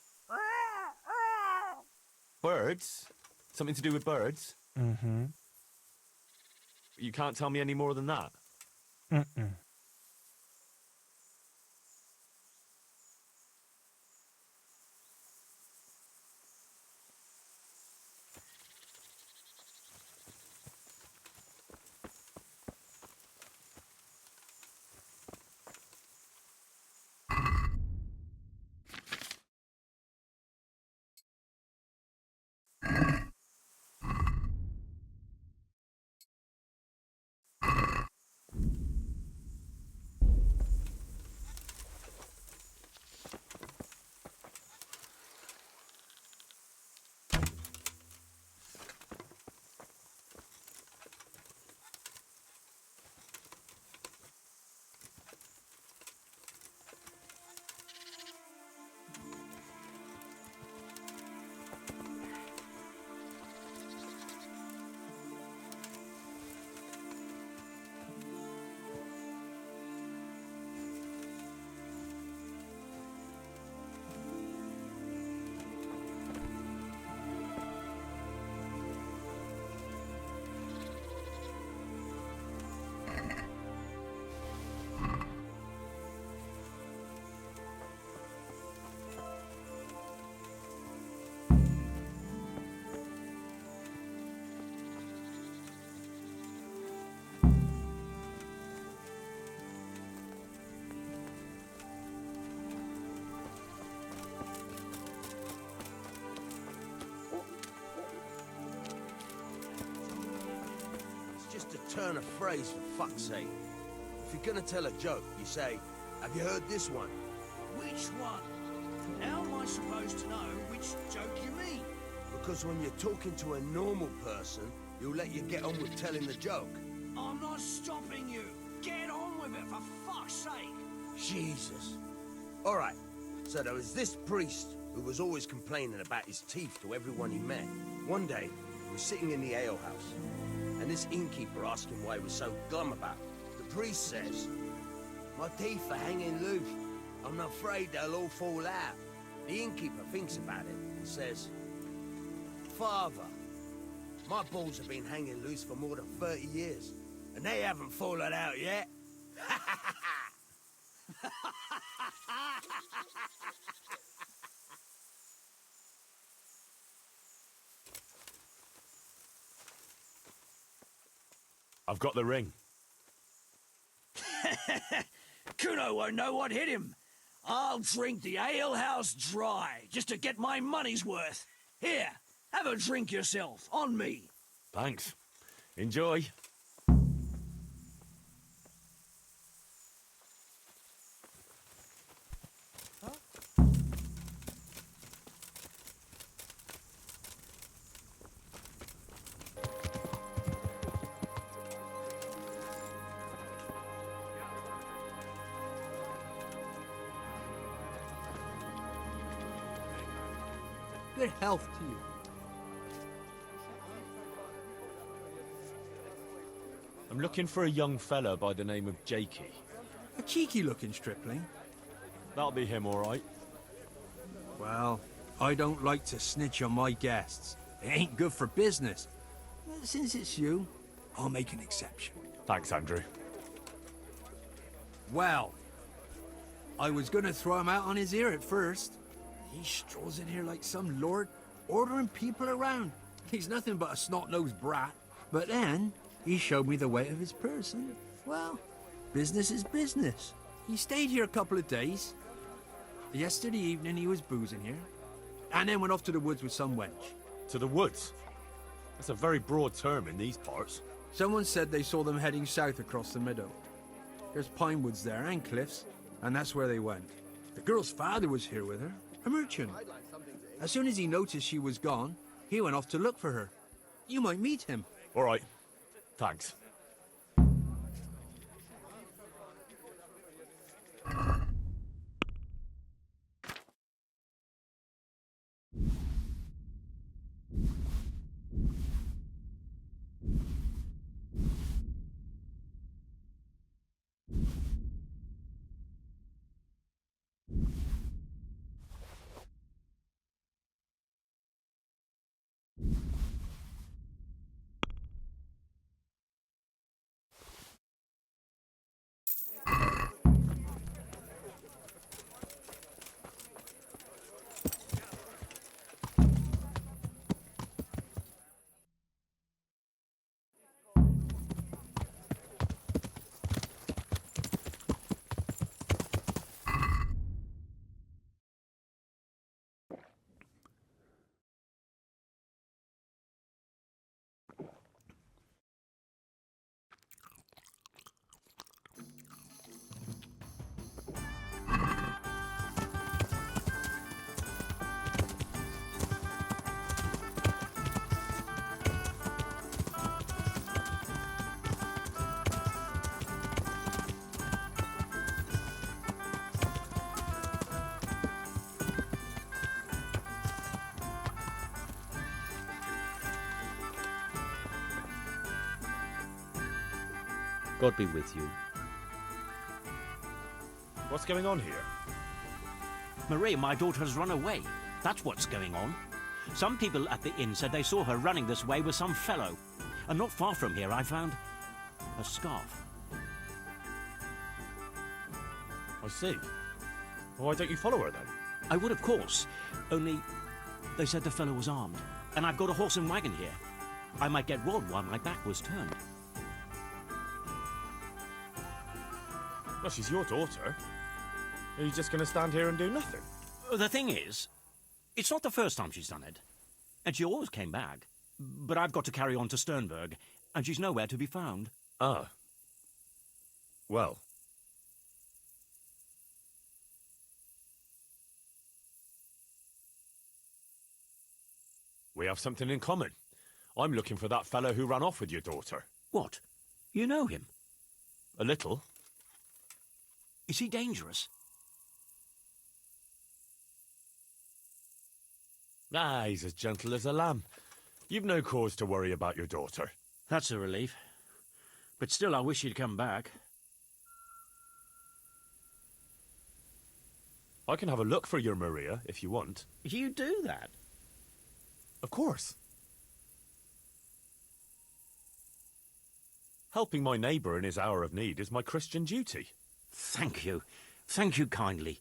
[SPEAKER 2] Birds? Something to do with birds?
[SPEAKER 5] Mm-hmm.
[SPEAKER 2] You can't tell me any more than that?
[SPEAKER 5] Mm-mm.
[SPEAKER 6] Just a turn of phrase, for fuck's sake. If you're gonna tell a joke, you say, "Have you heard this one?"
[SPEAKER 7] Which one? How am I supposed to know which joke you mean?
[SPEAKER 6] Because when you're talking to a normal person, he'll let you get on with telling the joke.
[SPEAKER 7] I'm not stopping you. Get on with it, for fuck's sake.
[SPEAKER 6] Jesus. All right, so there was this priest who was always complaining about his teeth to everyone he met. One day, he was sitting in the alehouse, and this innkeeper asked him why he was so glum about it. The priest says, "My teeth are hanging loose. I'm afraid they'll all fall out." The innkeeper thinks about it and says, "Father, my balls have been hanging loose for more than 30 years, and they haven't fallen out yet."
[SPEAKER 2] I've got the ring.
[SPEAKER 7] Kuno won't know what hit him. I'll drink the alehouse dry just to get my money's worth. Here, Have a drink yourself, on me.
[SPEAKER 2] Thanks. Enjoy.
[SPEAKER 9] Good health to you.
[SPEAKER 2] I'm looking for a young fella by the name of Jakey.
[SPEAKER 9] A cheeky-looking stripling.
[SPEAKER 2] That'll be him, all right.
[SPEAKER 9] Well, I don't like to snitch on my guests. It ain't good for business. But since it's you, I'll make an exception.
[SPEAKER 2] Thanks, Andrew.
[SPEAKER 9] Well, I was gonna throw him out on his ear at first. He strolls in here like some lord, ordering people around. He's nothing but a snot-nosed brat. But then, he showed me the weight of his person. Well, business is business. He stayed here a couple of days. Yesterday evening he was boozing here. And then went off to the woods with some wench.
[SPEAKER 2] To the woods? That's a very broad term in these parts.
[SPEAKER 9] Someone said they saw them heading south across the meadow. There's pine woods there and cliffs, and that's where they went. The girl's father was here with her, a merchant. As soon as he noticed she was gone, he went off to look for her. You might meet him.
[SPEAKER 2] All right. Thanks.
[SPEAKER 13] God be with you.
[SPEAKER 2] What's going on here?
[SPEAKER 14] Marie, my daughter's run away. That's what's going on. Some people at the inn said they saw her running this way with some fellow. And not far from here, I found a scarf.
[SPEAKER 2] I see. Why don't you follow her then?
[SPEAKER 14] I would, of course. Only they said the fellow was armed. And I've got a horse and wagon here. I might get robbed while my back was turned.
[SPEAKER 2] Well, she's your daughter. Are you just going to stand here and do nothing?
[SPEAKER 14] The thing is, it's not the first time she's done it. And she always came back. But I've got to carry on to Sternberg, and she's nowhere to be found.
[SPEAKER 2] Ah. Well. We have something in common. I'm looking for that fellow who ran off with your daughter.
[SPEAKER 14] What? You know him?
[SPEAKER 2] A little.
[SPEAKER 14] Is he dangerous?
[SPEAKER 2] Ah, he's as gentle as a lamb. You've no cause to worry about your daughter.
[SPEAKER 14] That's a relief. But still, I wish he'd come back.
[SPEAKER 2] I can have a look for your Maria, if you want.
[SPEAKER 14] You do that?
[SPEAKER 2] Of course. Helping my neighbour in his hour of need is my Christian duty.
[SPEAKER 14] Thank you. Thank you kindly.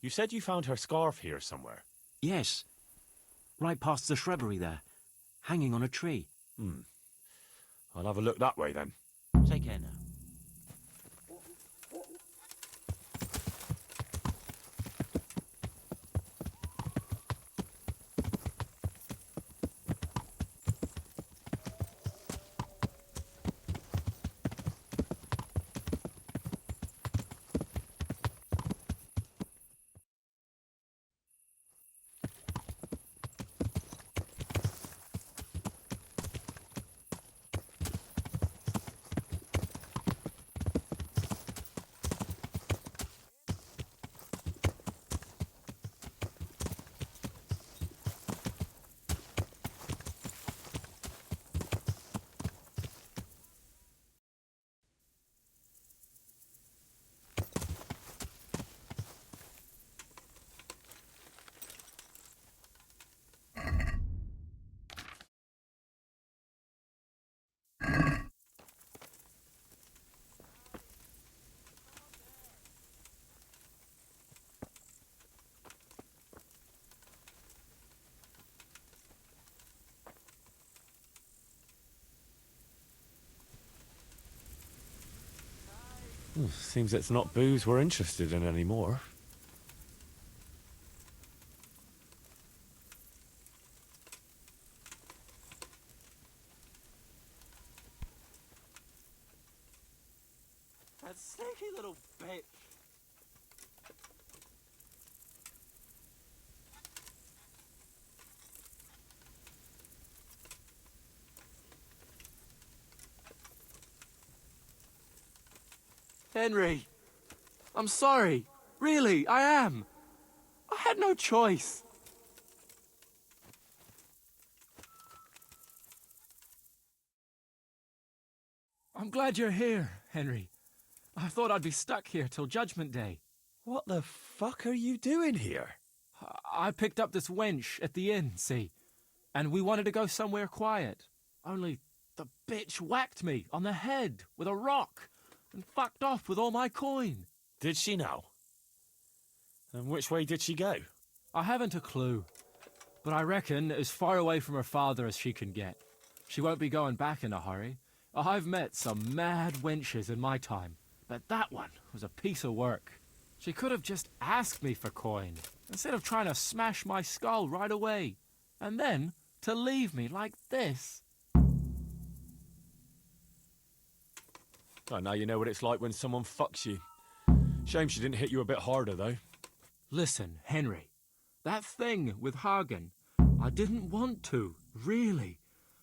[SPEAKER 2] You said you found her scarf here somewhere?
[SPEAKER 14] Yes. Right past the shrubbery there. Hanging on a tree.
[SPEAKER 2] I'll have a look that way then.
[SPEAKER 14] Take care now.
[SPEAKER 12] Seems it's not booze we're interested in anymore.
[SPEAKER 11] That sneaky little bitch.
[SPEAKER 15] Henry, I'm sorry. Really, I am. I had no choice. I'm glad you're here, Henry. I thought I'd be stuck here till Judgment Day.
[SPEAKER 2] What the fuck are you doing here?
[SPEAKER 15] I picked up this wench at the inn, see? And we wanted to go somewhere quiet. Only the bitch whacked me on the head with a rock and fucked off with all my coin.
[SPEAKER 2] Did she now? And which way did she go?
[SPEAKER 15] I haven't a clue, but I reckon as far away from her father as she can get. She won't be going back in a hurry. I've met some mad wenches in my time, but that one was a piece of work. She could have just asked me for coin, instead of trying to smash my skull right away, and then to leave me like this.
[SPEAKER 2] Oh, now you know what it's like when someone fucks you. Shame she didn't hit you a bit harder, though.
[SPEAKER 15] Listen, Henry, that thing with Hagen, I didn't want to, really,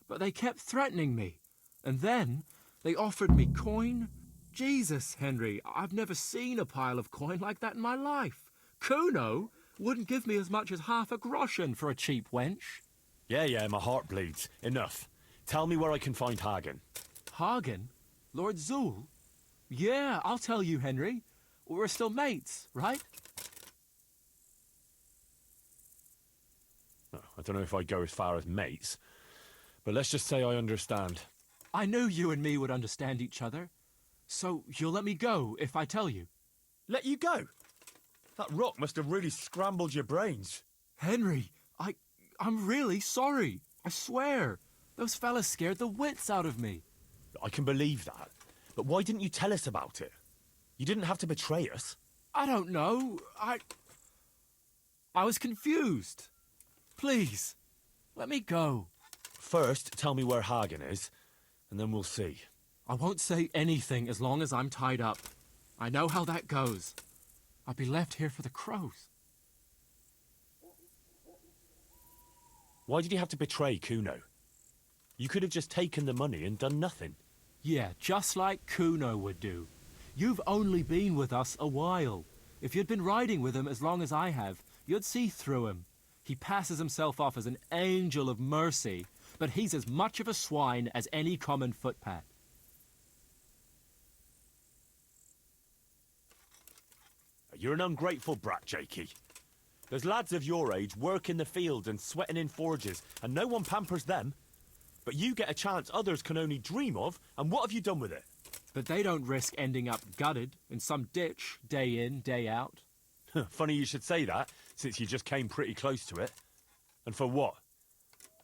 [SPEAKER 15] but they kept threatening me. And then they offered me coin. Jesus, Henry, I've never seen a pile of coin like that in my life. Kuno wouldn't give me as much as half a groschen for a cheap wench.
[SPEAKER 2] Yeah, my heart bleeds. Enough. Tell me where I can find Hagen.
[SPEAKER 15] Hagen? Lord Zool? Yeah, I'll tell you, Henry. We're still mates, right?
[SPEAKER 2] Oh, I don't know if I'd go as far as mates, but let's just say I understand.
[SPEAKER 15] I knew you and me would understand each other. So you'll let me go if I tell you?
[SPEAKER 2] Let you go? That rock must have really scrambled your brains.
[SPEAKER 15] Henry, I'm really sorry. I swear. Those fellas scared the wits out of me.
[SPEAKER 2] I can believe that. But why didn't you tell us about it? You didn't have to betray us.
[SPEAKER 15] I don't know. I was confused. Please, let me go.
[SPEAKER 2] First, tell me where Hagen is, and then we'll see.
[SPEAKER 15] I won't say anything as long as I'm tied up. I know how that goes. I'll be left here for the crows.
[SPEAKER 2] Why did you have to betray Kuno? You could have just taken the money and done nothing.
[SPEAKER 15] Yeah, just like Kuno would do. You've only been with us a while. If you'd been riding with him as long as I have, you'd see through him. He passes himself off as an angel of mercy, but he's as much of a swine as any common footpad.
[SPEAKER 2] You're an ungrateful brat, Jakey. There's lads of your age work in the fields and sweating in forges, and no one pampers them. But you get a chance others can only dream of, and what have you done with it?
[SPEAKER 15] But they don't risk ending up gutted in some ditch, day in, day out.
[SPEAKER 2] Funny you should say that, since you just came pretty close to it. And for what?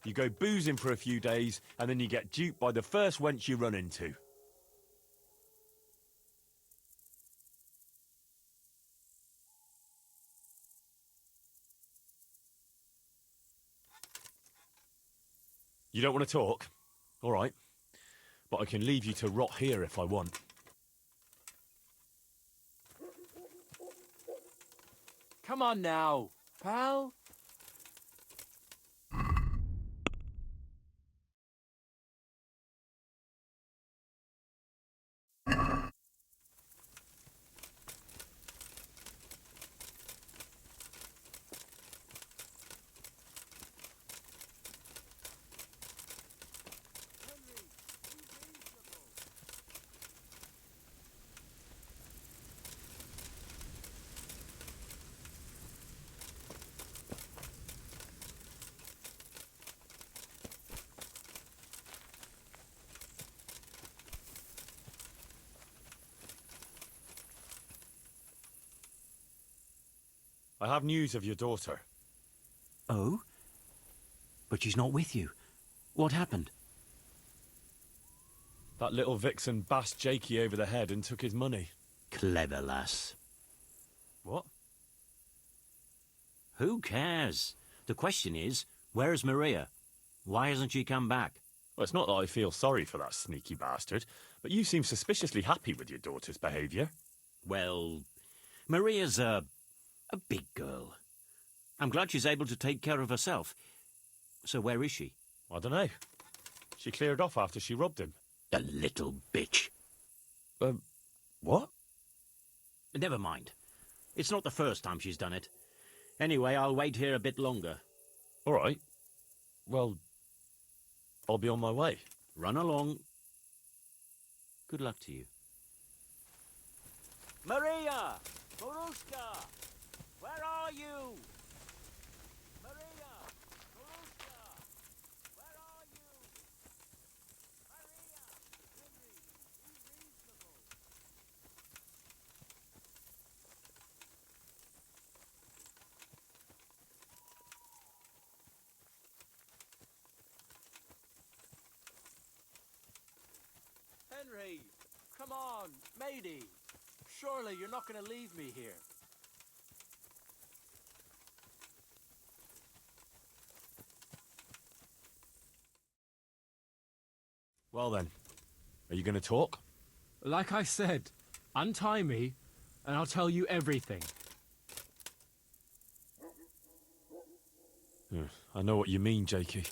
[SPEAKER 2] You go boozing for a few days, and then you get duped by the first wench you run into. You don't want to talk? All right. But I can leave you to rot here if I want.
[SPEAKER 15] Come on now, pal.
[SPEAKER 2] I have news of your daughter.
[SPEAKER 14] Oh? But she's not with you. What happened?
[SPEAKER 2] That little vixen bashed Jakey over the head and took his money.
[SPEAKER 14] Clever lass.
[SPEAKER 2] What?
[SPEAKER 14] Who cares? The question is, where's Maria? Why hasn't she come back?
[SPEAKER 2] Well, it's not that I feel sorry for that sneaky bastard, but you seem suspiciously happy with your daughter's behaviour.
[SPEAKER 14] Well, Maria's a big girl. I'm glad she's able to take care of herself. So where is she?
[SPEAKER 2] I don't know. She cleared off after she robbed him.
[SPEAKER 14] The little bitch.
[SPEAKER 2] What?
[SPEAKER 14] Never mind. It's not the first time she's done it. Anyway, I'll wait here a bit longer.
[SPEAKER 2] All right. Well, I'll be on my way.
[SPEAKER 14] Run along. Good luck to you. Maria! Boruska! Where are you? Maria! Boruska! Where are you? Maria! Henry, be reasonable.
[SPEAKER 15] Henry, come on, matey. Surely you're not going to leave me here.
[SPEAKER 2] Well then, are you going to talk?
[SPEAKER 15] Like I said, untie me, and I'll tell you everything.
[SPEAKER 2] I know what you mean, Jakey.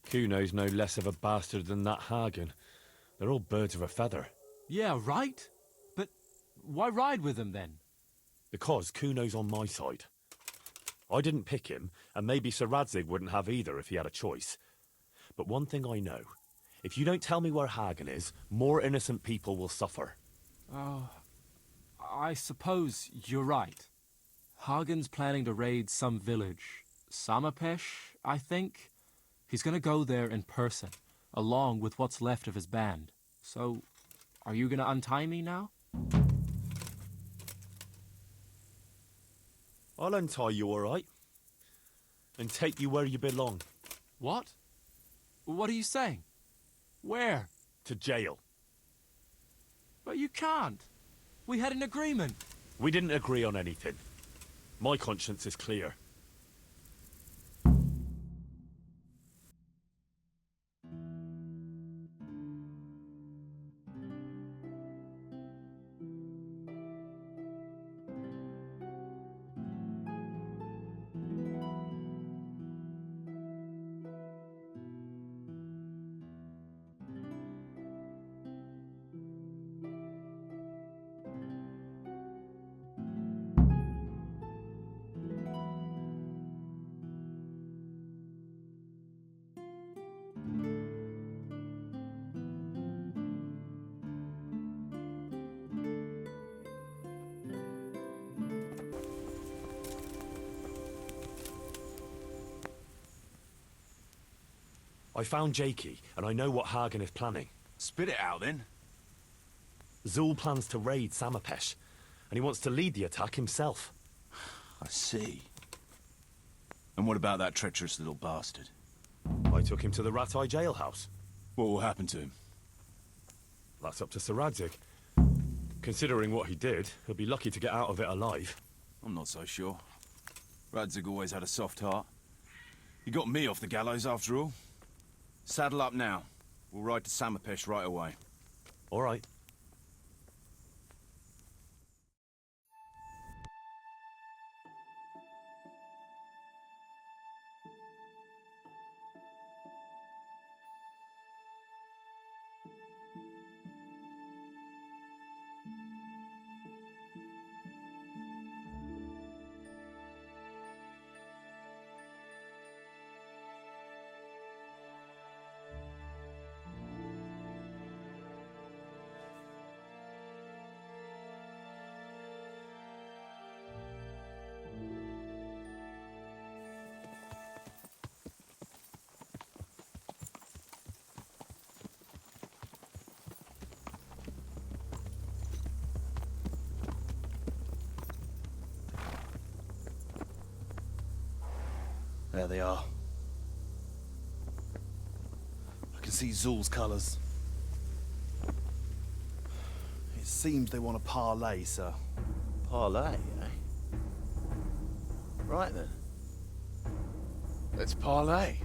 [SPEAKER 2] Kuno's no less of a bastard than that Hagen. They're all birds of a feather.
[SPEAKER 15] Yeah, right? But why ride with them then?
[SPEAKER 2] Because Kuno's on my side. I didn't pick him, and maybe Sir Radzig wouldn't have either if he had a choice. But one thing I know. If you don't tell me where Hagen is, more innocent people will suffer.
[SPEAKER 15] Oh, I suppose you're right. Hagen's planning to raid some village. Samapesh, I think? He's gonna go there in person, along with what's left of his band. So, are you gonna untie me now?
[SPEAKER 2] I'll untie you, all right? And take you where you belong.
[SPEAKER 15] What? What are you saying? Where?
[SPEAKER 2] To jail.
[SPEAKER 15] But you can't. We had an agreement.
[SPEAKER 2] We didn't agree on anything. My conscience is clear. I found Jakey, and I know what Hagen is planning.
[SPEAKER 4] Spit it out, then.
[SPEAKER 2] Zul plans to raid Samapesh, and he wants to lead the attack himself.
[SPEAKER 4] I see. And what about that treacherous little bastard?
[SPEAKER 2] I took him to the Ratai jailhouse.
[SPEAKER 4] What will happen to him?
[SPEAKER 2] That's up to Sir Radzig. Considering what he did, he'll be lucky to get out of it alive.
[SPEAKER 4] I'm not so sure. Radzig always had a soft heart. He got me off the gallows, after all. Saddle up now. We'll ride to Samapesh right away.
[SPEAKER 2] All right.
[SPEAKER 8] There they are. I can see Zul's colours. His Seems they want to parley, sir.
[SPEAKER 6] Parlay, eh? Right then. Let's parlay.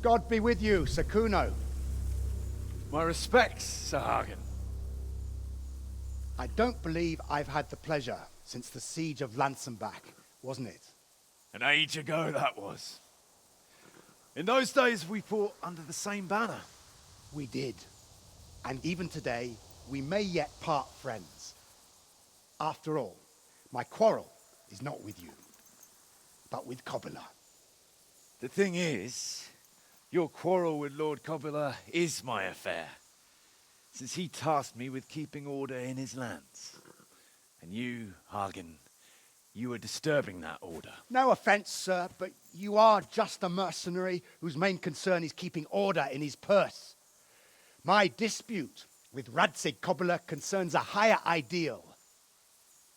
[SPEAKER 16] God be with you, Sir Kuno.
[SPEAKER 6] My respects, Sir Hagen.
[SPEAKER 16] I don't believe I've had the pleasure since the siege of Lansenbach, wasn't it?
[SPEAKER 4] An age ago that was. In those days we fought under the same banner.
[SPEAKER 16] We did. And even today, we may yet part friends. After all, my quarrel is not with you, but with Kobyla.
[SPEAKER 4] The thing is, your quarrel with Lord Kobyla is my affair, since he tasked me with keeping order in his lands. And you, Hagen, you are disturbing that order.
[SPEAKER 16] No offense, sir, but you are just a mercenary whose main concern is keeping order in his purse. My dispute with Radzig Kobyla concerns a higher ideal.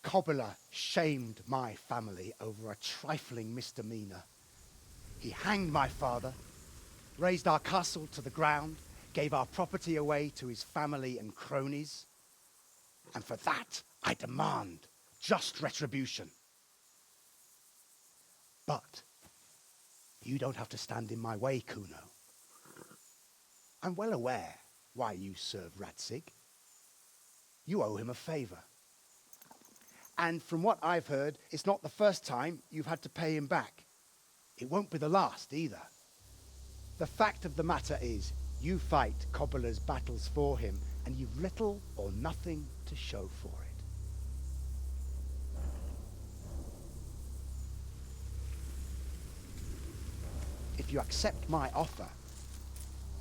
[SPEAKER 16] Kobyla shamed my family over a trifling misdemeanor. He hanged my father, razed our castle to the ground, gave our property away to his family and cronies. And for that, I demand just retribution. But you don't have to stand in my way, Kuno. I'm well aware why you serve Radzig. You owe him a favor. And from what I've heard, it's not the first time you've had to pay him back. It won't be the last either. The fact of the matter is, you fight Kobyla's battles for him, and you've little or nothing to show for it. If you accept my offer,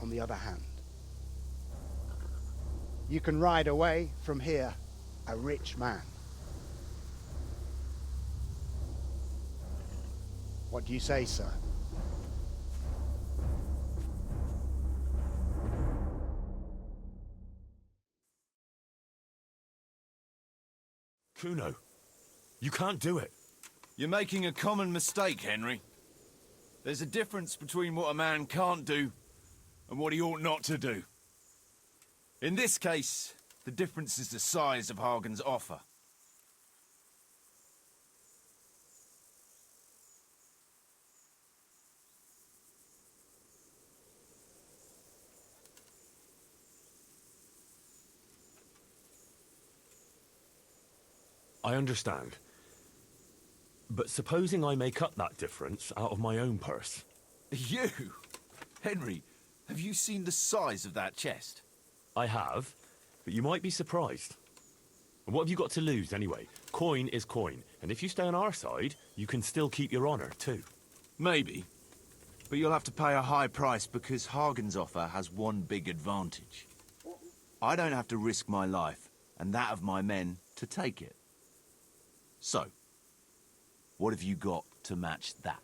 [SPEAKER 16] on the other hand, you can ride away from here a rich man. What do you say, sir?
[SPEAKER 2] Kuno, you can't do it.
[SPEAKER 4] You're making a common mistake, Henry. There's a difference between what a man can't do and what he ought not to do. In this case, the difference is the size of Hagen's offer.
[SPEAKER 2] I understand. But supposing I make up that difference out of my own purse?
[SPEAKER 4] You? Henry, have you seen the size of that chest?
[SPEAKER 2] I have, but you might be surprised. And what have you got to lose anyway? Coin is coin, and if you stay on our side, you can still keep your honor too.
[SPEAKER 4] Maybe. But you'll have to pay a high price because Hagen's offer has one big advantage. I don't have to risk my life and that of my men to take it. So, what have you got to match that?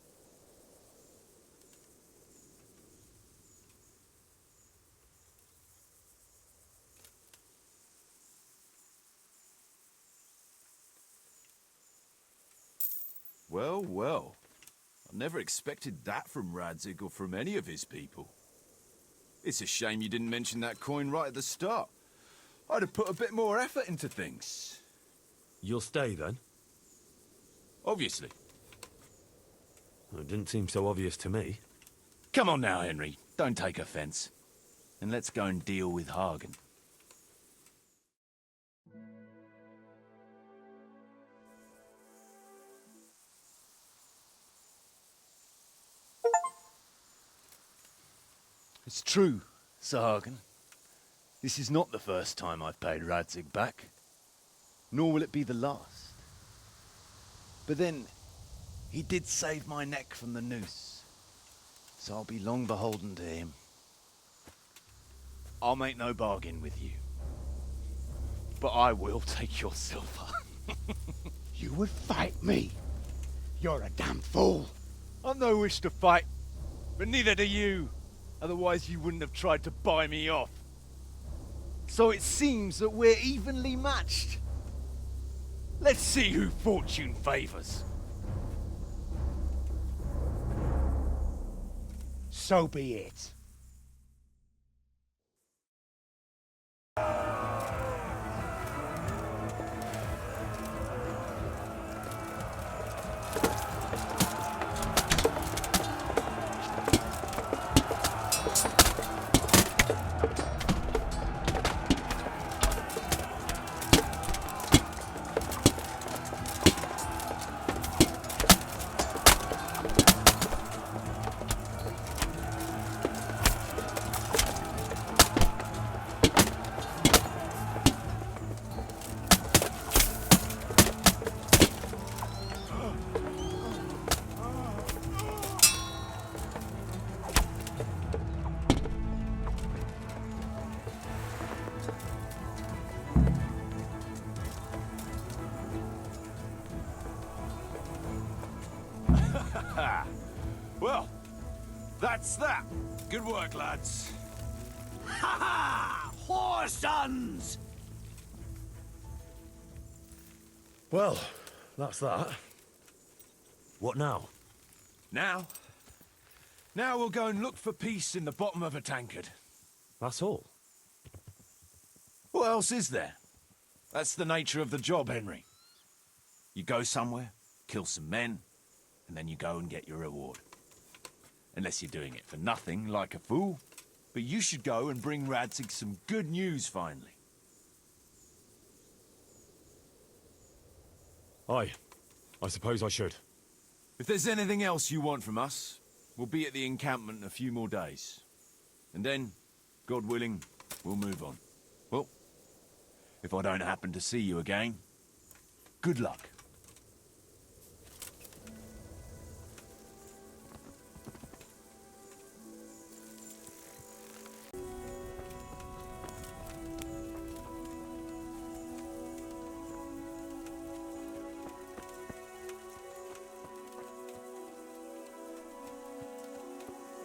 [SPEAKER 4] Well, well. I never expected that from Radzig or from any of his people. It's a shame you didn't mention that coin right at the start. I'd have put a bit more effort into things.
[SPEAKER 2] You'll stay then?
[SPEAKER 4] Obviously.
[SPEAKER 2] Well, it didn't seem so obvious to me.
[SPEAKER 4] Come on now, Henry. Don't take offense. And let's go and deal with Hagen. It's true, Sir Hagen. This is not the first time I've paid Radzig back. Nor will it be the last. But then, he did save my neck from the noose. So I'll be long beholden to him. I'll make no bargain with you. But I will take your silver.
[SPEAKER 16] You would fight me? You're a damn fool.
[SPEAKER 4] I've no wish to fight, but neither do you. Otherwise you wouldn't have tried to buy me off. So it seems that we're evenly matched. Let's see who fortune favors.
[SPEAKER 16] So be it.
[SPEAKER 4] Well, that's that. Good work, lads.
[SPEAKER 7] Ha ha! Whoresons!
[SPEAKER 2] Well, that's that. What now?
[SPEAKER 4] Now we'll go and look for peace in the bottom of a tankard.
[SPEAKER 2] That's all?
[SPEAKER 4] What else is there? That's the nature of the job, Henry. You go somewhere, kill some men, and then you go and get your reward. Unless you're doing it for nothing, like a fool. But you should go and bring Radzig some good news, finally.
[SPEAKER 2] Aye. I suppose I should.
[SPEAKER 4] If there's anything else you want from us, we'll be at the encampment in a few more days. And then, God willing, we'll move on. Well, if I don't happen to see you again, good luck.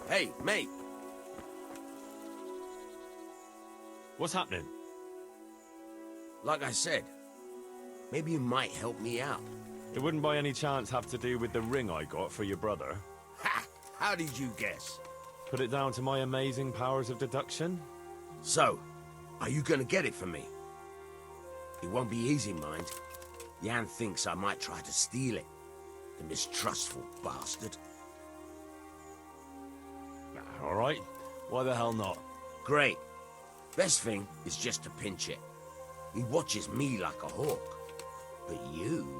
[SPEAKER 6] Hey, mate.
[SPEAKER 2] What's happening?
[SPEAKER 6] Like I said, maybe you might help me out.
[SPEAKER 2] It wouldn't by any chance have to do with the ring I got for your brother?
[SPEAKER 6] Ha! How did you guess?
[SPEAKER 2] Put it down to my amazing powers of deduction?
[SPEAKER 6] So, are you gonna get it for me? It won't be easy, mind. Jan thinks I might try to steal it. The mistrustful bastard.
[SPEAKER 2] All right. Why the hell not?
[SPEAKER 6] Great. Best thing is just to pinch it. He watches me like a hawk. But you...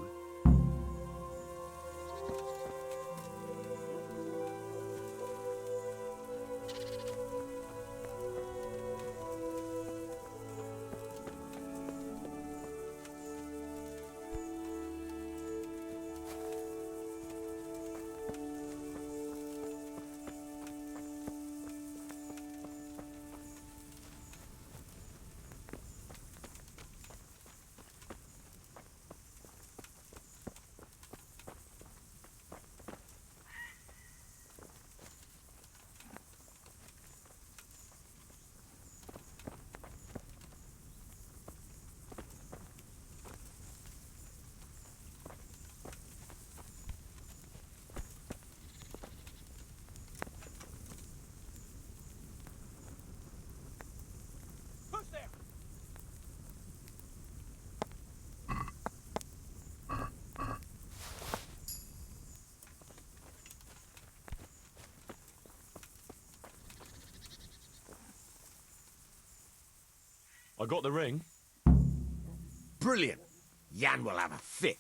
[SPEAKER 2] I got the ring.
[SPEAKER 6] Brilliant. Jan will have a fit.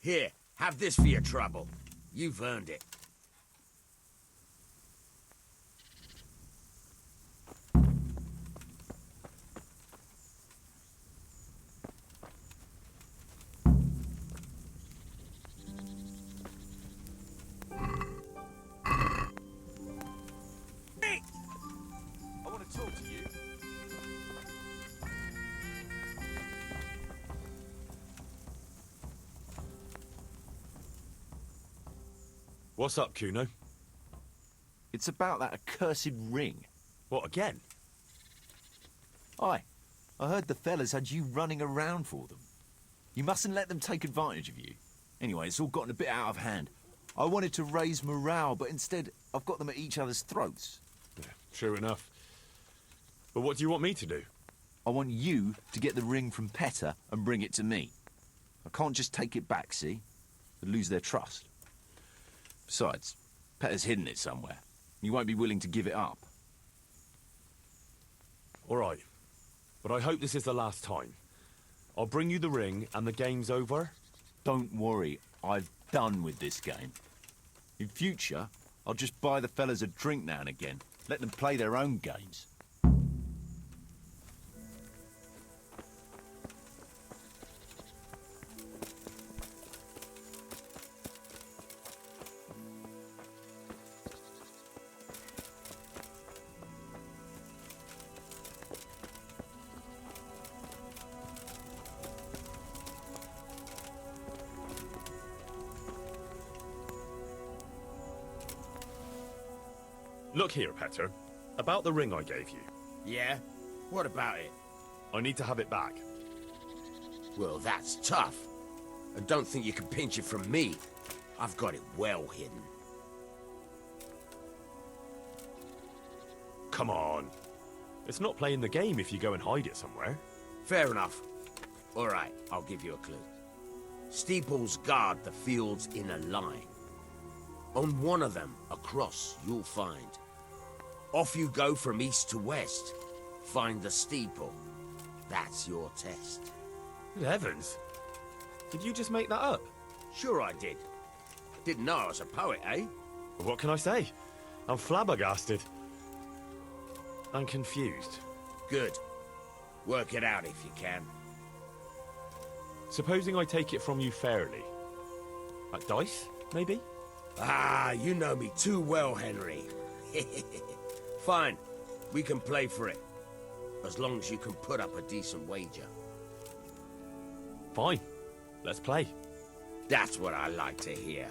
[SPEAKER 6] Here, have this for your trouble. You've earned it.
[SPEAKER 4] I want to talk to you.
[SPEAKER 2] What's up, Kuno?
[SPEAKER 4] It's about that accursed ring.
[SPEAKER 2] What, again?
[SPEAKER 4] Aye. I heard the fellas had you running around for them. You mustn't let them take advantage of you. Anyway, it's all gotten a bit out of hand. I wanted to raise morale, but instead I've got them at each other's throats.
[SPEAKER 2] Yeah, sure enough. But what do you want me to do?
[SPEAKER 4] I want you to get the ring from Petter and bring it to me. I can't just take it back, see? They'd lose their trust. Besides, Petter's hidden it somewhere. You won't be willing to give it up.
[SPEAKER 2] All right. But I hope this is the last time. I'll bring you the ring and the game's over.
[SPEAKER 4] Don't worry, I've done with this game. In future, I'll just buy the fellas a drink now and again. Let them play their own games.
[SPEAKER 2] Look here, Petter. About the ring I gave you.
[SPEAKER 6] Yeah? What about it?
[SPEAKER 2] I need to have it back.
[SPEAKER 6] Well, that's tough. I don't think you can pinch it from me. I've got it well hidden.
[SPEAKER 2] Come on. It's not playing the game if you go and hide it somewhere.
[SPEAKER 6] Fair enough. All right, I'll give you a clue. Steeples guard the fields in a line. On one of them, across, you'll find. Off you go from east to west. Find the steeple. That's your test.
[SPEAKER 2] Heavens. Did you just make that up?
[SPEAKER 6] Sure I did. Didn't know I was a poet, eh?
[SPEAKER 2] What can I say? I'm flabbergasted. I'm confused.
[SPEAKER 6] Good. Work it out if you can.
[SPEAKER 2] Supposing I take it from you fairly. At dice, maybe?
[SPEAKER 6] Ah, you know me too well, Henry. Fine. We can play for it. As long as you can put up a decent wager.
[SPEAKER 2] Fine. Let's play.
[SPEAKER 6] That's what I like to hear.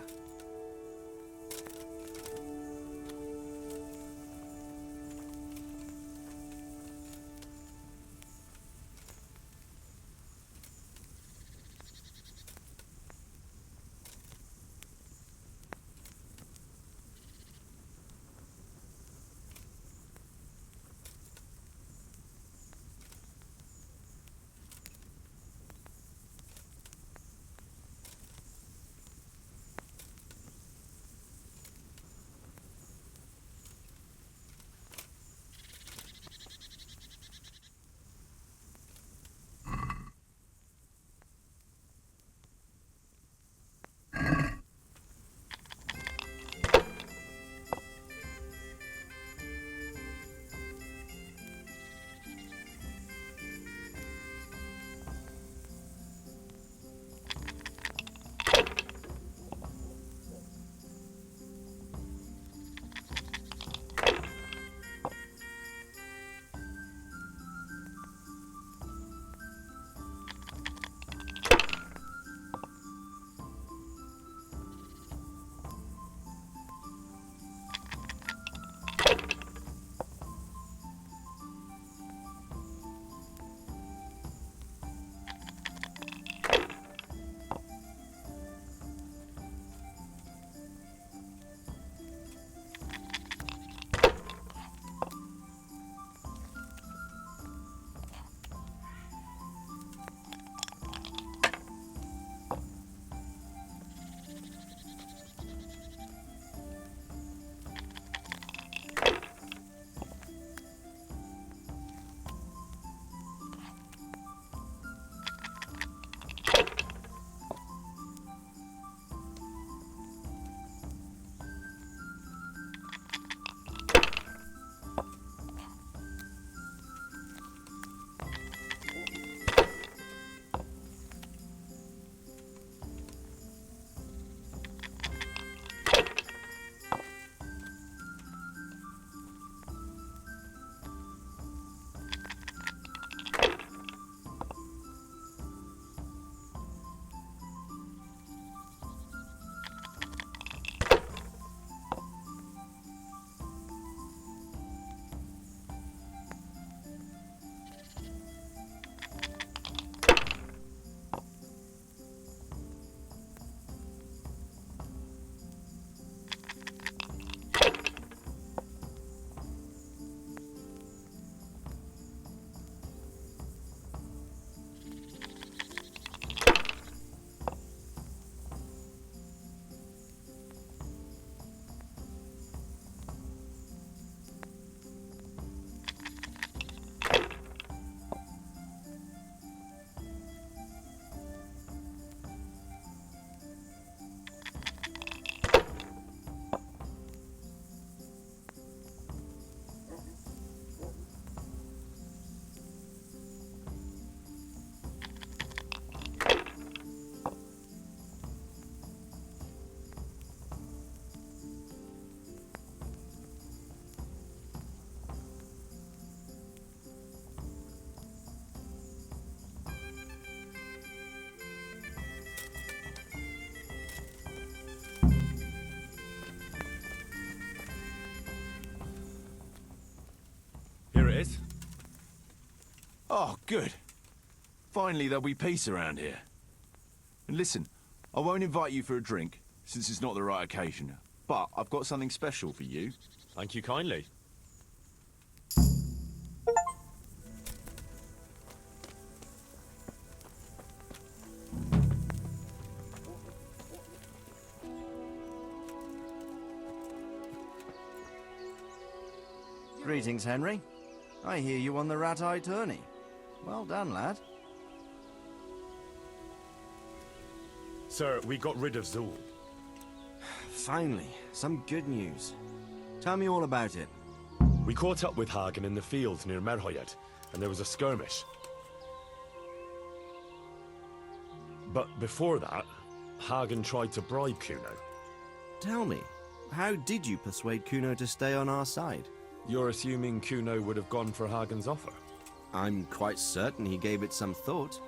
[SPEAKER 4] Oh, good. Finally there'll be peace around here. And listen, I won't invite you for a drink, since it's not the right occasion. But I've got something special for you.
[SPEAKER 2] Thank you kindly.
[SPEAKER 1] Greetings, Henry. I hear you on the rat-eye tourney. Well done, lad.
[SPEAKER 2] Sir, we got rid of Zul.
[SPEAKER 1] Finally, some good news. Tell me all about it.
[SPEAKER 2] We caught up with Hagen in the fields near Merhoyed, and there was a skirmish. But before that, Hagen tried to bribe Kuno.
[SPEAKER 1] Tell me, how did you persuade Kuno to stay on our side?
[SPEAKER 12] You're assuming Kuno would have gone for Hagen's offer?
[SPEAKER 1] I'm quite certain he gave it some thought.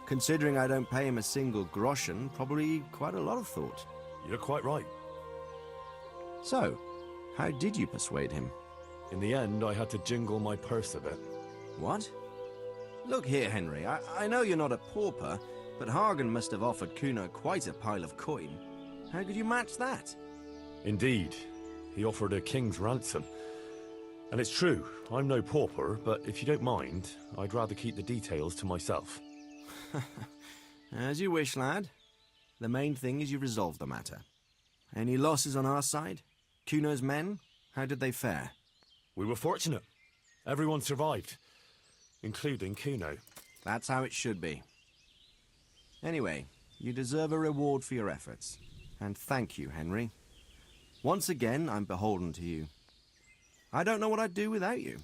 [SPEAKER 1] Considering I don't pay him a single groschen, probably quite a lot of thought.
[SPEAKER 2] You're quite right.
[SPEAKER 1] So, how did you persuade him?
[SPEAKER 12] In the end, I had to jingle my purse a bit.
[SPEAKER 1] What? Look here, Henry, I know you're not a pauper, but Hagen must have offered Kuno quite a pile of coin. How could you match that?
[SPEAKER 2] Indeed. He offered a king's ransom. And it's true, I'm no pauper, but if you don't mind, I'd rather keep the details to myself.
[SPEAKER 1] As you wish, lad. The main thing is you resolve the matter. Any losses on our side? Kuno's men? How did they fare?
[SPEAKER 2] We were fortunate. Everyone survived, including Kuno.
[SPEAKER 1] That's how it should be. Anyway, you deserve a reward for your efforts. And thank you, Henry. Once again, I'm beholden to you. I don't know what I'd do without you.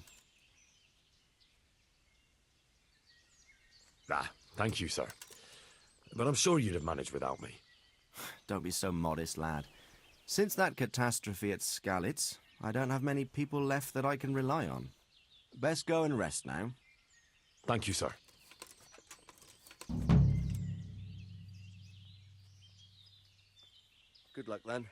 [SPEAKER 2] Thank you, sir. But I'm sure you'd have managed without me.
[SPEAKER 1] Don't be so modest, lad. Since that catastrophe at Skalitz, I don't have many people left that I can rely on. Best go and rest now.
[SPEAKER 2] Thank you, sir.
[SPEAKER 1] Good luck, then.